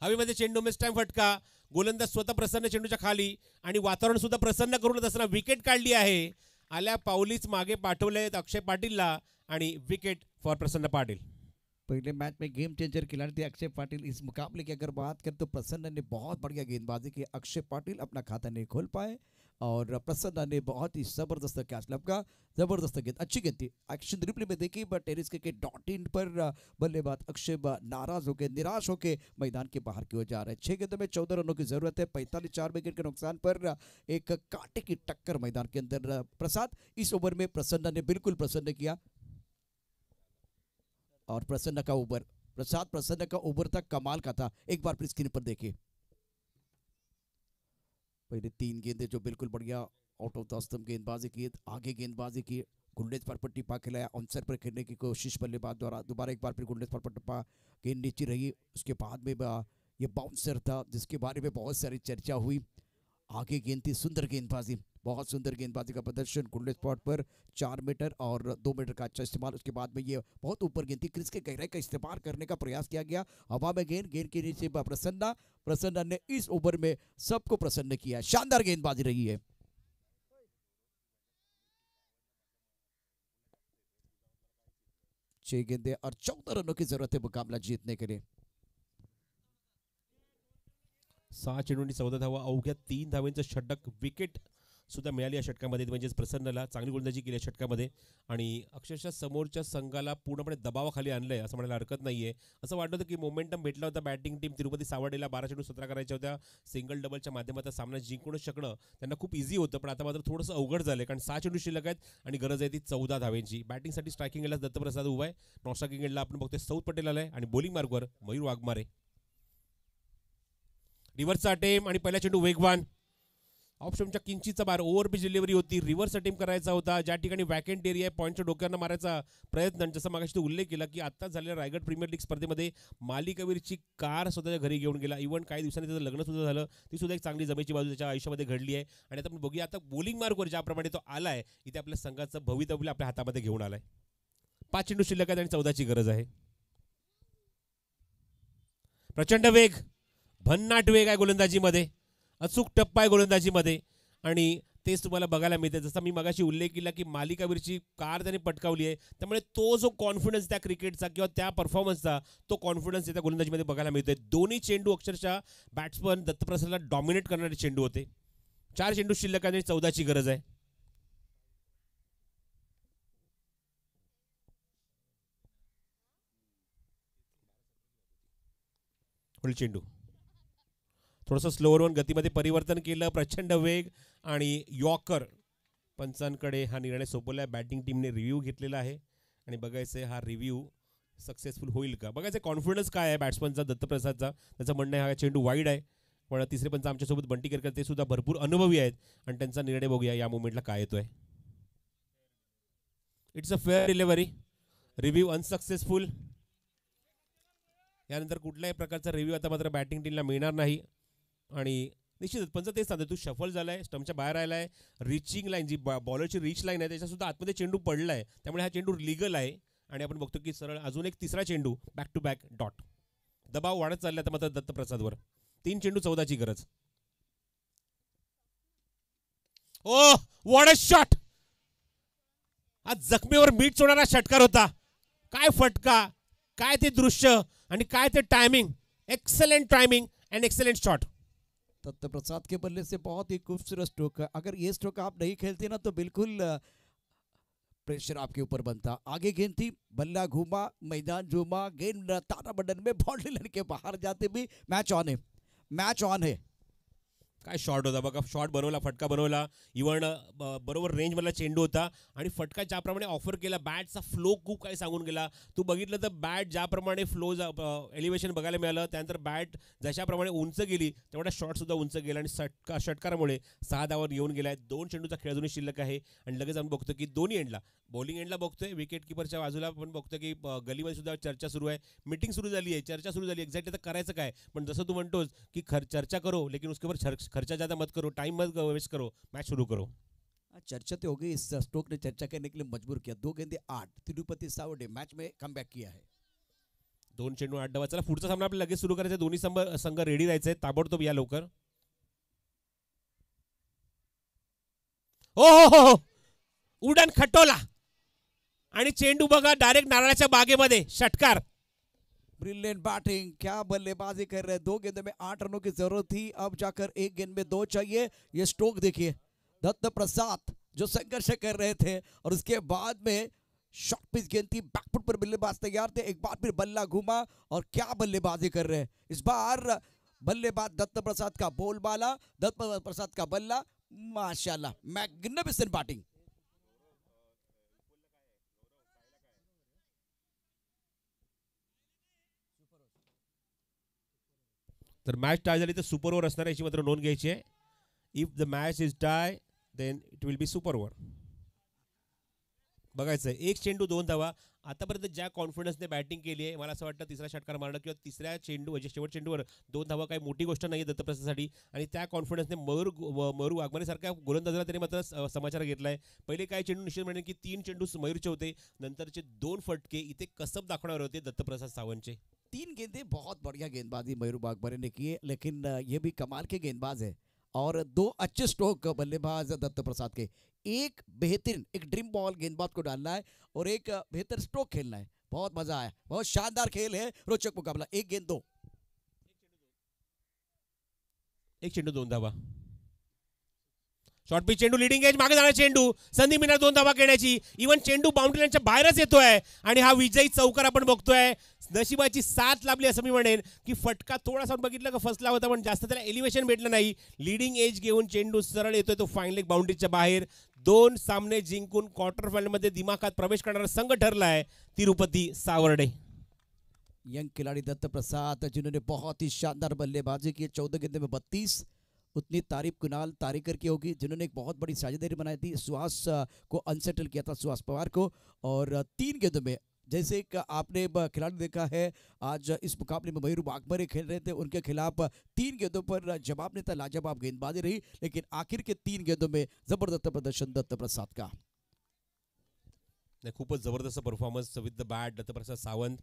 हवेमध्ये चेंडू मिस टाइम फटका. गोलंदाज स्वतः प्रसन्न चेंडूच्या खाली आणि वातावरण सुद्धा प्रसन्न करून असताना विकेट काढली आहे. आल्या पाऊलीच मागे पाठवले अक्षय पाटीलला आणि विकेट फॉर प्रसन्न पाटील. पहले मैच में गेम चेंजर खिलाड़ी थे अक्षय पाटिल। इस मुकाबले की अगर बात करें तो प्रसन्न ने बहुत बढ़िया गेंदबाजी की। अक्षय पाटिल अपना खाता नहीं खोल पाए और प्रसन्न ने बहुत ही जबरदस्त कैच लपका। जबरदस्त गेंद, अच्छी गेंद थी। एक्शन रिप्ले में देखी बट टेनिस के डॉट इन पर बल्लेबाज अक्षय नाराज होकर निराश होकर मैदान के बाहर की ओर जा रहे हैं। 6 गेंदों में 14 रनों की जरूरत है। 45 4 विकेट के नुकसान पर एक कांटे की टक्कर मैदान के अंदर। प्रसाद इस ओवर में प्रसन्न ने बिल्कुल प्रसन्न किया और प्रसन्न का ओवर, प्रसन्न का ओवर तक कमाल का था। एक बार फिर स्क्रीन पर देखिए, पहले 3 गेंदें जो बिल्कुल बढ़िया आउट ऑफ द स्टंप गेंदबाजी की, आगे गेंदबाजी की, गुंडेज पर टिप्पा खिलाया, ऑनसर पर खेलने की कोशिश बल्लेबाज द्वारा। दोबारा एक बार फिर गुंडेज पर टिप्पा, गेंद नीचे रही। उसके बाद में ये बाउंसर था जिसके बारे में बहुत सारी चर्चा हुई। आगे गेंद थी, सुंदर गेंदबाजी, बहुत सुंदर गेंदबाजी का प्रदर्शन। गुंडे स्पॉट पर 4 मीटर और 2 मीटर का अच्छा इस्तेमाल। उसके बाद में ये बहुत ऊपर गेंद थी, क्रीज के गहराई का इस्तेमाल करने का प्रयास किया गया। हवा में गेंद के नीचे प्रसन्ना ने इस ओवर में सबको प्रसन्न किया। शानदार गेंदबाजी रही है। छह गेंदे और 14 रनों की जरूरत है मुकाबला जीतने के लिए। 6 चेंडूंनी 14 धावा, अवघ्या 3 धावांचं षटक, विकेट सुद्धा मिळाली या षटकामध्ये, म्हणजेच प्रसन्नला चांगली गोलंदाजी केली या षटकामध्ये आणि अक्षरशः समोरच्या संघाला पूर्णपणे दबावाखाली आणलंय असं म्हणायला हरकत नाहीये। असं वाटत होतं की मोमेंटम भेटला होता बॅटिंग टीम तिरुपती सावर्डेला 12 चेंडू 17 करायच्या होत्या, सिंगल डबलच्या माध्यमातून सामना जिंकून शकणं त्यांना खूप इझी होतं, पण आता मात्र थोडंसं अवघड झालंय कारण 6 चेंडू शिल्लक आहेत आणि गरज आहे ती 14 धावांची। बॅटिंगसाठी स्ट्रायकिंग एंडला दत्तप्रसाद उभा आहे, नॉन स्ट्रायकिंग एंडला आपण बघतोय सौद पटेल आलाय आणि बॉलिंग मार्कवर मयूर वाघमारे। रिव्हर्सचा अटेम्प्ट आणि पहिला चेंडू वेगवान, ऑप्शनच्या किंचीचा बार, ओव्हर पिच डिलिव्हरी होती, रिव्हर्स अटेम्प्ट करायचा होता, ज्या ठिकाणी वॅकेंट एरिया आहे पॉईंटच्या डोक्यानं मारायचा प्रयत्न। जसं मागाशी तो उल्लेख केला की आता झालेल्या रायगड प्रीमियर लीग स्पर्धेमध्ये मालिकावीरची कार स्वतःच्या घरी घेऊन गेला। इव्हन काही दिवसांनी त्याचं लग्न सुद्धा झालं, ती सुद्धा एक चांगली जमेची बाजू त्याच्या आयुष्यामध्ये घडली आहे। आणि आता आपण बघूया आता बॉलिंग मार्कवर ज्याप्रमाणे तो आलाय, इथे आपल्या संघाचं भवितव्य आपल्या हातामध्ये घेऊन आलाय। 5 चेंडू शिल्लक आहेत आणि 14ची गरज आहे। प्रचंड वेग, भन्नाट वेग आहे गोलंदाजीमध्ये, अचूक टप्पा आहे गोलंदाजीमध्ये आणि तेच तुम्हाला बघायला मिळते। जसं मी मगाशी उल्लेख केला की मालिकावीरची कार त्याने पटकावली आहे, त्यामुळे तो जो कॉन्फिडन्स त्या क्रिकेटचा किंवा त्या परफॉर्मन्सचा तो कॉन्फिडन्स त्या गोलंदाजीमध्ये बघायला मिळतोय। दोन्ही चेंडू अक्षरशः बॅट्समन दत्तप्रसादला डॉमिनेट करणारे चेंडू होते। 4 चेंडू शिल्लक आणि 14ची गरज आहे। चेंडू थोडंसं स्लोअर वन गतीमध्ये परिवर्तन केलं, प्रचंड वेग आणि यॉर्कर। पंचांकडे हा निर्णय सोपवला, बॅटिंग टीमने रिव्ह्यू घेतलेला आहे आणि बघायचं हा रिव्ह्यू सक्सेसफुल होईल का, बघायचं कॉन्फिडन्स काय आहे बॅट्समनचा दत्तप्रसादचा। त्याचं म्हणणं आहे हा चेंडू वाईड आहे, पण तिसरे पंच आमच्यासोबत बंटी केरकर ते सुद्धा भरपूर अनुभवी आहेत आणि त्यांचा निर्णय बघूया या मोमेंटला काय येतोय। It's a fair delivery, review unsuccessful. यानंतर कुठल्याही प्रकारचा रिव्ह्यू आता मात्र बॅटिंग टीमला मिळणार नाही आणि निश्चितच पंच तेच सांगतो, तू शफल झालाय, स्टंपच्या बाहेर आलाय, रिचिंग लाईन जी बॉलरची रिच लाईन आहे त्याच्या सुद्धा आतमध्ये चेंडू पडलाय, त्यामुळे हा चेंडू लीगल आहे आणि आपण बघतो की सरळ अजून एक तिसरा चेंडू बॅक टू बॅक डॉट। दबाव वाढत चालला आता मात्र दत्तप्रसादवर। 3 चेंडू 14ची गरज। ओ व्हॉट अ शॉट, आज जखमेवर मीठ सोडणारा षटकार होता। काय फटका, काय ते दृश्य आणि काय ते timing, excellent timing and excellent shot. Dattaprasad के बल्ले से बहुत ही खूबसूरत स्ट्रोक है। अगर ये स्ट्रोक आप नहीं खेलते ना तो बिल्कुल प्रेशर आपके ऊपर बनता। आगे गेंद थी, बल्ला घूमा, मैदान झूमा, गेंद तारा बटन में बाउंड्री लाइन के बाहर जाते भी मैच ऑन है, मैच ऑन है। काय शॉट होता बघा, शॉट बनवला, फटका बनवला, इव्हन बरोबर रेंजमधला चेंडू होता आणि फटका ज्याप्रमाणे ऑफर केला, बॅटचा फ्लो खूप काही सांगून गेला। तू बघितलं तर बॅट ज्याप्रमाणे फ्लो एलिव्हेशन बघायला मिळालं, त्यानंतर बॅट जशाप्रमाणे उंच गेली तेवढा शॉटसुद्धा उंच गेला आणि षटकारामुळे 6 धावांवर येऊन गेला आहे। 2 चेंडूचा खेळ अजूनही शिल्लक आहे आणि लगेच आपण बघतो की दोन्ही एंडला, बॉलिंग एंडला बघतोय, विकेट किपरच्या बाजूला आपण बघतो की गलीमध्ये सुद्धा चर्चा सुरू आहे, मीटिंग सुरू झाली आहे, चर्चा सुरू झाली, एक्झॅक्टली आता करायचं काय। पण जसं तू म्हणतोस की चर्चा करो लेकिन उसके ऊपर खर्चा ज़्यादा मत करो, टाइम मत वेस्ट करो, मैच शुरू करो। चर्चा तो हो गई, इस स्ट्रोक ने चर्चा करने के लिए मजबूर किया। 2 गेंदे 8, तिरुपति सावर्डे मैच में कमबॅक किया है। 2 चेंडू 8 धावा। चला पुढचा सामना आपल्याला लगेच सुरू करायचा, दोन्ही संघ रेडी राहायचे, ताबडतोब या लवकर। हो उडन खटोला आणि चेंडू बघा डायरेक्ट नारळाच्या बागेमध्ये, षटकार ब्रिलियंट बैटिंग, क्या बल्लेबाजी कर रहे हैं। 2 गेंदों में 8 रनों की जरूरत थी, अब जाकर 1 गेंद में 2 चाहिए। ये स्ट्रोक देखिए, दत्त प्रसाद जो संघर्ष कर रहे थे और उसके बाद में शॉर्ट पिच गेंद थी, बैकफुट पर बल्लेबाज तैयार थे, एक बार फिर बल्ला घूमा और क्या बल्लेबाजी कर रहे हैं। इस बार बल्लेबाज दत्त प्रसाद का बोलबाला, दत्त प्रसाद का बल्ला, माशाल्लाह मैग्निफिसेंट बैटिंग। तर मॅच टाय झाली तर सुपर ओव्हर असणार याची मात्र नोंद घ्यायची आहे. If the match is tie then it will be super over. बघायचं आहे, 1 चेंडू 2 धावा. आतापर्यंत ज्या कॉन्फिडन्सने बॅटिंग केली आहे, मला असं वाटतं तिसरा षटकार मारणं किंवा तिसऱ्या चेंडू म्हणजे शेवट चेंडूवर 2 धावा काही मोठी गोष्ट नाही आहे दत्तप्रसादसाठी. आणि त्या कॉन्फिडन्सने मयूर वाघमारेसारख्या गोलंदाजाला त्याने मात्र समाचार घेतला आहे. पहिले काय चेंडू निश्चित म्हणजे की 3 चेंडू मयूरचे होते, नंतरचे 2 फटके इथे कसब दाखवणार होते दत्तप्रसाद सावंतचे. 3 गेंदें बहुत बढ़िया गेंदबाजी मयूर वाघमारे ने की है, लेकिन ये भी कमाल के गेंदबाज है और 2 अच्छे स्ट्रोक बल्लेबाज दत्त प्रसाद के। एक बेहतरीन, एक ड्रीम बॉल गेंदबाज को डालना है और एक बेहतर स्ट्रोक खेलना है। बहुत मजा आया, बहुत शानदार खेल है, रोचक मुकाबला। 1 गेंद 2, 1 चेंडू 2 धावा. शॉर्ट पिच चेंडू, लिडिंग एज, मागे जाणार चेंडू, संधी मिळणार 2 धावा घेण्याची. इव्हन चेंडू बाउंड्री लाईनच्या बाहेरच येतोय आणि हा विजयी चौकार आपण बघतोय. नशिबाची साथ लाभली असं मी म्हणेन की फटका थोडासा बघितलं का फसला होता, पण जास्त त्याला एलिव्हेशन भेटलं नाही. लिडिंग एज घेऊन चेंडू सरळ येतोय तो फाईन लेग बाउंड्रीच्या बाहेर. 2 सामने जिंकून क्वार्टर फायनलमध्ये दिमाखात प्रवेश करणारा संघ ठरलाय तिरुपती सावर्डे. यंग खिलाड़ी दत्त प्रसाद जिन्होंने बहुत ही शानदार बल्लेबाजी की, 14 गेंदों में 32। उतनी तारीफ कुणाल तारेकर की होगी जिन्होंने एक बहुत बड़ी साझेदारी बनाई थी, सुहास को अनसेटल किया था, सुहास पवार को। और 3 गेंदों में जैसे एक आपने खिलाड़ी देखा है, आज इस मुकाबले में मयूर वाघमारे खेल रहे थे, उनके खिलाफ 3 गेंदों पर जवाब नहीं था, लाजवाब गेंदबाजी रही, लेकिन आखिर के 3 गेंदों में जबरदस्त प्रदर्शन दत्त प्रसाद का। खूपच जबरदस्त performance with the bat Dattaprasad Sawant.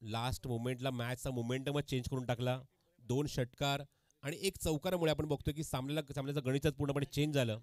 Last मोमेंटला मॅचचा मोमेंटमच चेंज करून टाकला. 2 षटकार आणि 1 चौकारामुळे आपण बघतोय की सामन्याचं गणितच पूर्णपणे चेंज झालं.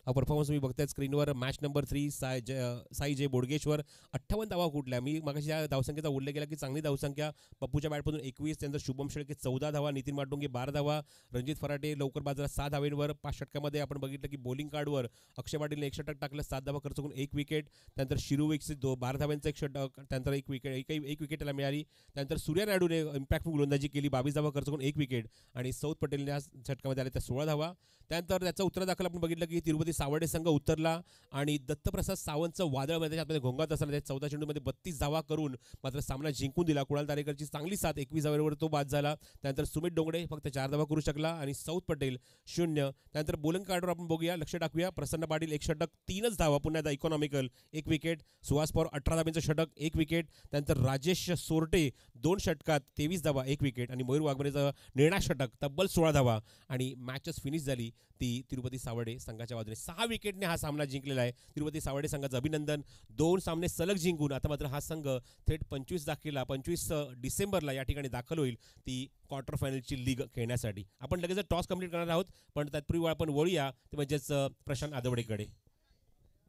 हा परफॉर्मन्स मी बघताय स्क्रीनवर. मॅच नंबर 3 साई जे बोडगेश्वर 58 धावा कुठल्या. मी मागाशी या धावसंख्येचा उल्लेख केला की चांगली धावसंख्या. पप्पूच्या बॅटमधून 21, त्यानंतर शुभम शेळके 14 धावा, नितीन माटुंगे 12 धावा, रणजित फराटे लवकर बाजारात 6 धावेंवर. 5 षटकामध्ये आपण बघितलं की बॉलिंग कार्डवर अक्षय पाटीलने 1 षटक टाकलं, 7 धावा खर्च करून 1 विकेट. त्यानंतर शिरू विकसित 12 धाव्यांचा 1 षटक, त्यानंतर 1 विकेट त्याला मिळाली. त्यानंतर सूर्या नायडूने इम्पॅक्टफुल गोलंदाजी केली, 22 धावा खर्च करून 1 विकेट. आणि सौथ पटेलने या षटकामध्ये आले त्या 16 धावा. त्यानंतर त्याचा उत्तरादाखल आपण बघितलं की तिरुपती सावर्डे संघ उतरला आणि दत्तप्रसाद सावंतचं वादळ त्याच्यामध्ये घोंगात असताना त्या 14 चेंडूमध्ये 32 धावा करून मात्र सामना जिंकून दिला. कुणाल तारेकरची चांगली साथ, 21 धावेवर तो बाद झाला. त्यानंतर सुमित डोंगडे फक्त 4 धावा करू शकला आणि सौथ पटेल 0. त्यानंतर बोलिंग कार्डवर आपण बघूया, लक्ष टाकूया. प्रसन्न पाटील 1 षटक, 3च धावा, पुन्हा एकदा इकॉनॉमिकल 1 विकेट. सुहास पवार 18 धाब्यांचं षटक, 1 विकेट. त्यानंतर राजेश सोरटे 2 षटकात 23 धावा, 1 विकेट. आणि मयूर वाघमारेचं निर्णायक षटक, तब्बल 16 धावा. आणि मॅचच फिनिश झाली ती तिरुपती सावर्डे संघाच्या बाजूने. 6 विकेटने हा सामना जिंकलेला आहे. तिरुपती सावर्डे संघाचं अभिनंदन. 2 सामने सलग जिंकून आता मात्र हा संघ थेट 25 डिसेंबरला या ठिकाणी दाखल होईल ती क्वार्टर फायनलची लीग खेळण्यासाठी. आपण लगेच टॉस कंप्लीट करणार आहोत, पण तत्पूर्वी आपण वळूया ते म्हणजेच प्रशांत आदवडेकडे.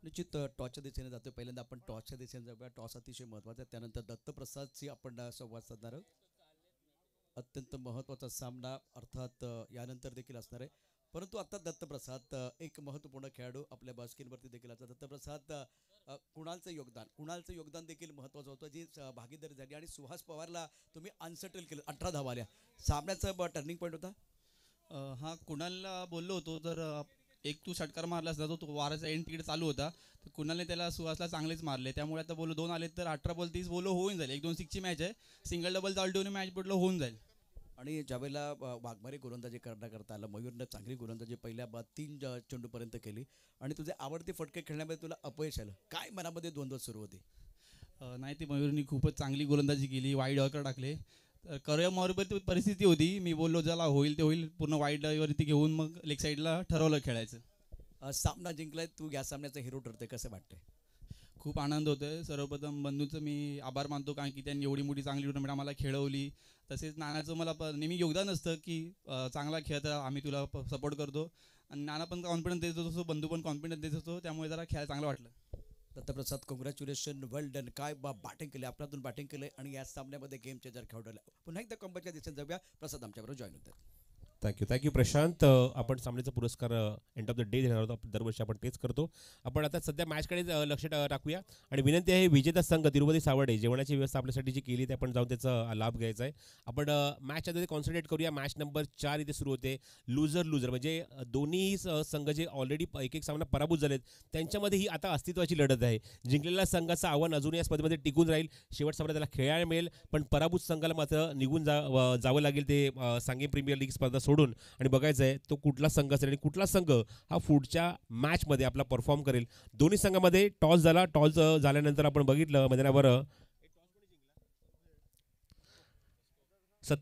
निश्चित टॉसच्या दिशेने जातोय. पहिल्यांदा आपण टॉसच्या दिशेने जाऊया. टॉस अतिशय महत्त्वाचा आहे. त्यानंतर दत्तप्रसादची आपण संवाद साधणार आहोत. अत्यंत महत्त्वाचा सामना अर्थात यानंतर देखील असणार आहे. परंतु आता दत्तप्रसाद एक महत्त्वपूर्ण खेळाडू आपल्या बास्केटवरती देखील आता दत्तप्रसाद कुणालचं योगदान देखील महत्त्वाचं होतं, जी भागीदारी झाली. आणि सुहास पवारला तुम्ही अनसेटल केलं, 18 धावा आल्या. सामन्याचा टर्निंग पॉईंट होता. हा कुणालला बोललो होतो, जर एक तू षटकार मारला असता तो वाराचा एंड तिकडे चालू होता, तर कुणालने त्याला सुहासला चांगलेच मारले. त्यामुळे आता बोलो 2 आले तर 18 बॉल 30 बोलो होऊन जाईल. 1-2 6ची मॅच आहे. सिंगल डबल ऑल्टोने मॅच पडलो होऊन जाईल. आणि ज्यावेळेला वाघमारे गोलंदाजी करता आलं, मयूरनं चांगली गोलंदाजी पहिल्या 3 चेंडूपर्यंत केली आणि तुझे आवडते फटके खेळण्यामध्ये तुला अपयश आलं. काय मनामध्ये द्वंद्व सुरू होते? नाही, ती मयूरनी खूपच चांगली गोलंदाजी केली, वाईड ऑर्कर टाकले. तर करिअरवरती परिस्थिती होती, मी बोललो ज्याला होईल ते होईल, पूर्ण वाईडवरती घेऊन मग लेग साईडला ठरवलं खेळायचं. सामना जिंकलाय तू, या सामन्याचा हिरो ठरते, कसं वाटतंय? खूप आनंद होतोय. सर्वप्रथम बंधूंचं मी आभार मानतो, कारण की त्यांनी एवढी मोठी चांगली टुर्नामेंट आम्हाला खेळवली. तसेच नानाचं मला नेहमी योगदान असतं की चांगला खेळता आम्ही तुला सपोर्ट करतो, आणि नाना पण कॉन्फिडन्स देत होतो, बंधू पण कॉन्फिडन्स देत होतो, त्यामुळे जरा खेळायला चांगलं वाटलं. Dattaprasad, congratulation, well done. काय बॅटिंग केली, आपल्यातून बॅटिंग केलं आणि या सामन्यामध्ये गेम चेंजर खेळवलं. पुन्हा एकदा कंबॅकच्या दिशेने जाऊया. प्रसाद आमच्याबरोबर जॉईन होतात. थँक्यू प्रशांत. आपण सामन्याचा पुरस्कार एंड ऑफ द डे देणार आहोत. दरवर्षी आपण तेच करतो. आपण आता सध्या मॅचकडे लक्ष टाकूया आणि विनंती आहे, विजेता संघ तिरुपती सावर्डे जेवणाची व्यवस्था आपल्यासाठी जी केली ते आपण जाऊन त्याचा लाभ घ्यायचा आहे. आपण मॅचमध्ये कॉन्सन्ट्रेट करूया. मॅच नंबर 4 इथे सुरू होते. लुझर म्हणजे दोन्ही संघ जे ऑलरेडी एक सामना पराभूत झालेत त्यांच्यामध्ये ही आता अस्तित्वाची लढत आहे. जिंकलेल्या संघाचं आव्हान अजून या स्पर्धेमध्ये टिकून राहील. शेवट सामना त्याला खेळायला मिळेल, पण पराभूत संघाला मात्र निघून जावं लागेल ते सांगे प्रीमियर लीग स्पर्धा सोडून, आणि बघायचं आहे तो कुठला संघ असेल आणि कुठला संघ हा पुढच्या मॅचमध्ये आपला परफॉर्म करेल. दोन्ही संघामध्ये टॉस झाला. टॉस झाल्यानंतर आपण बघितलं मैदानावर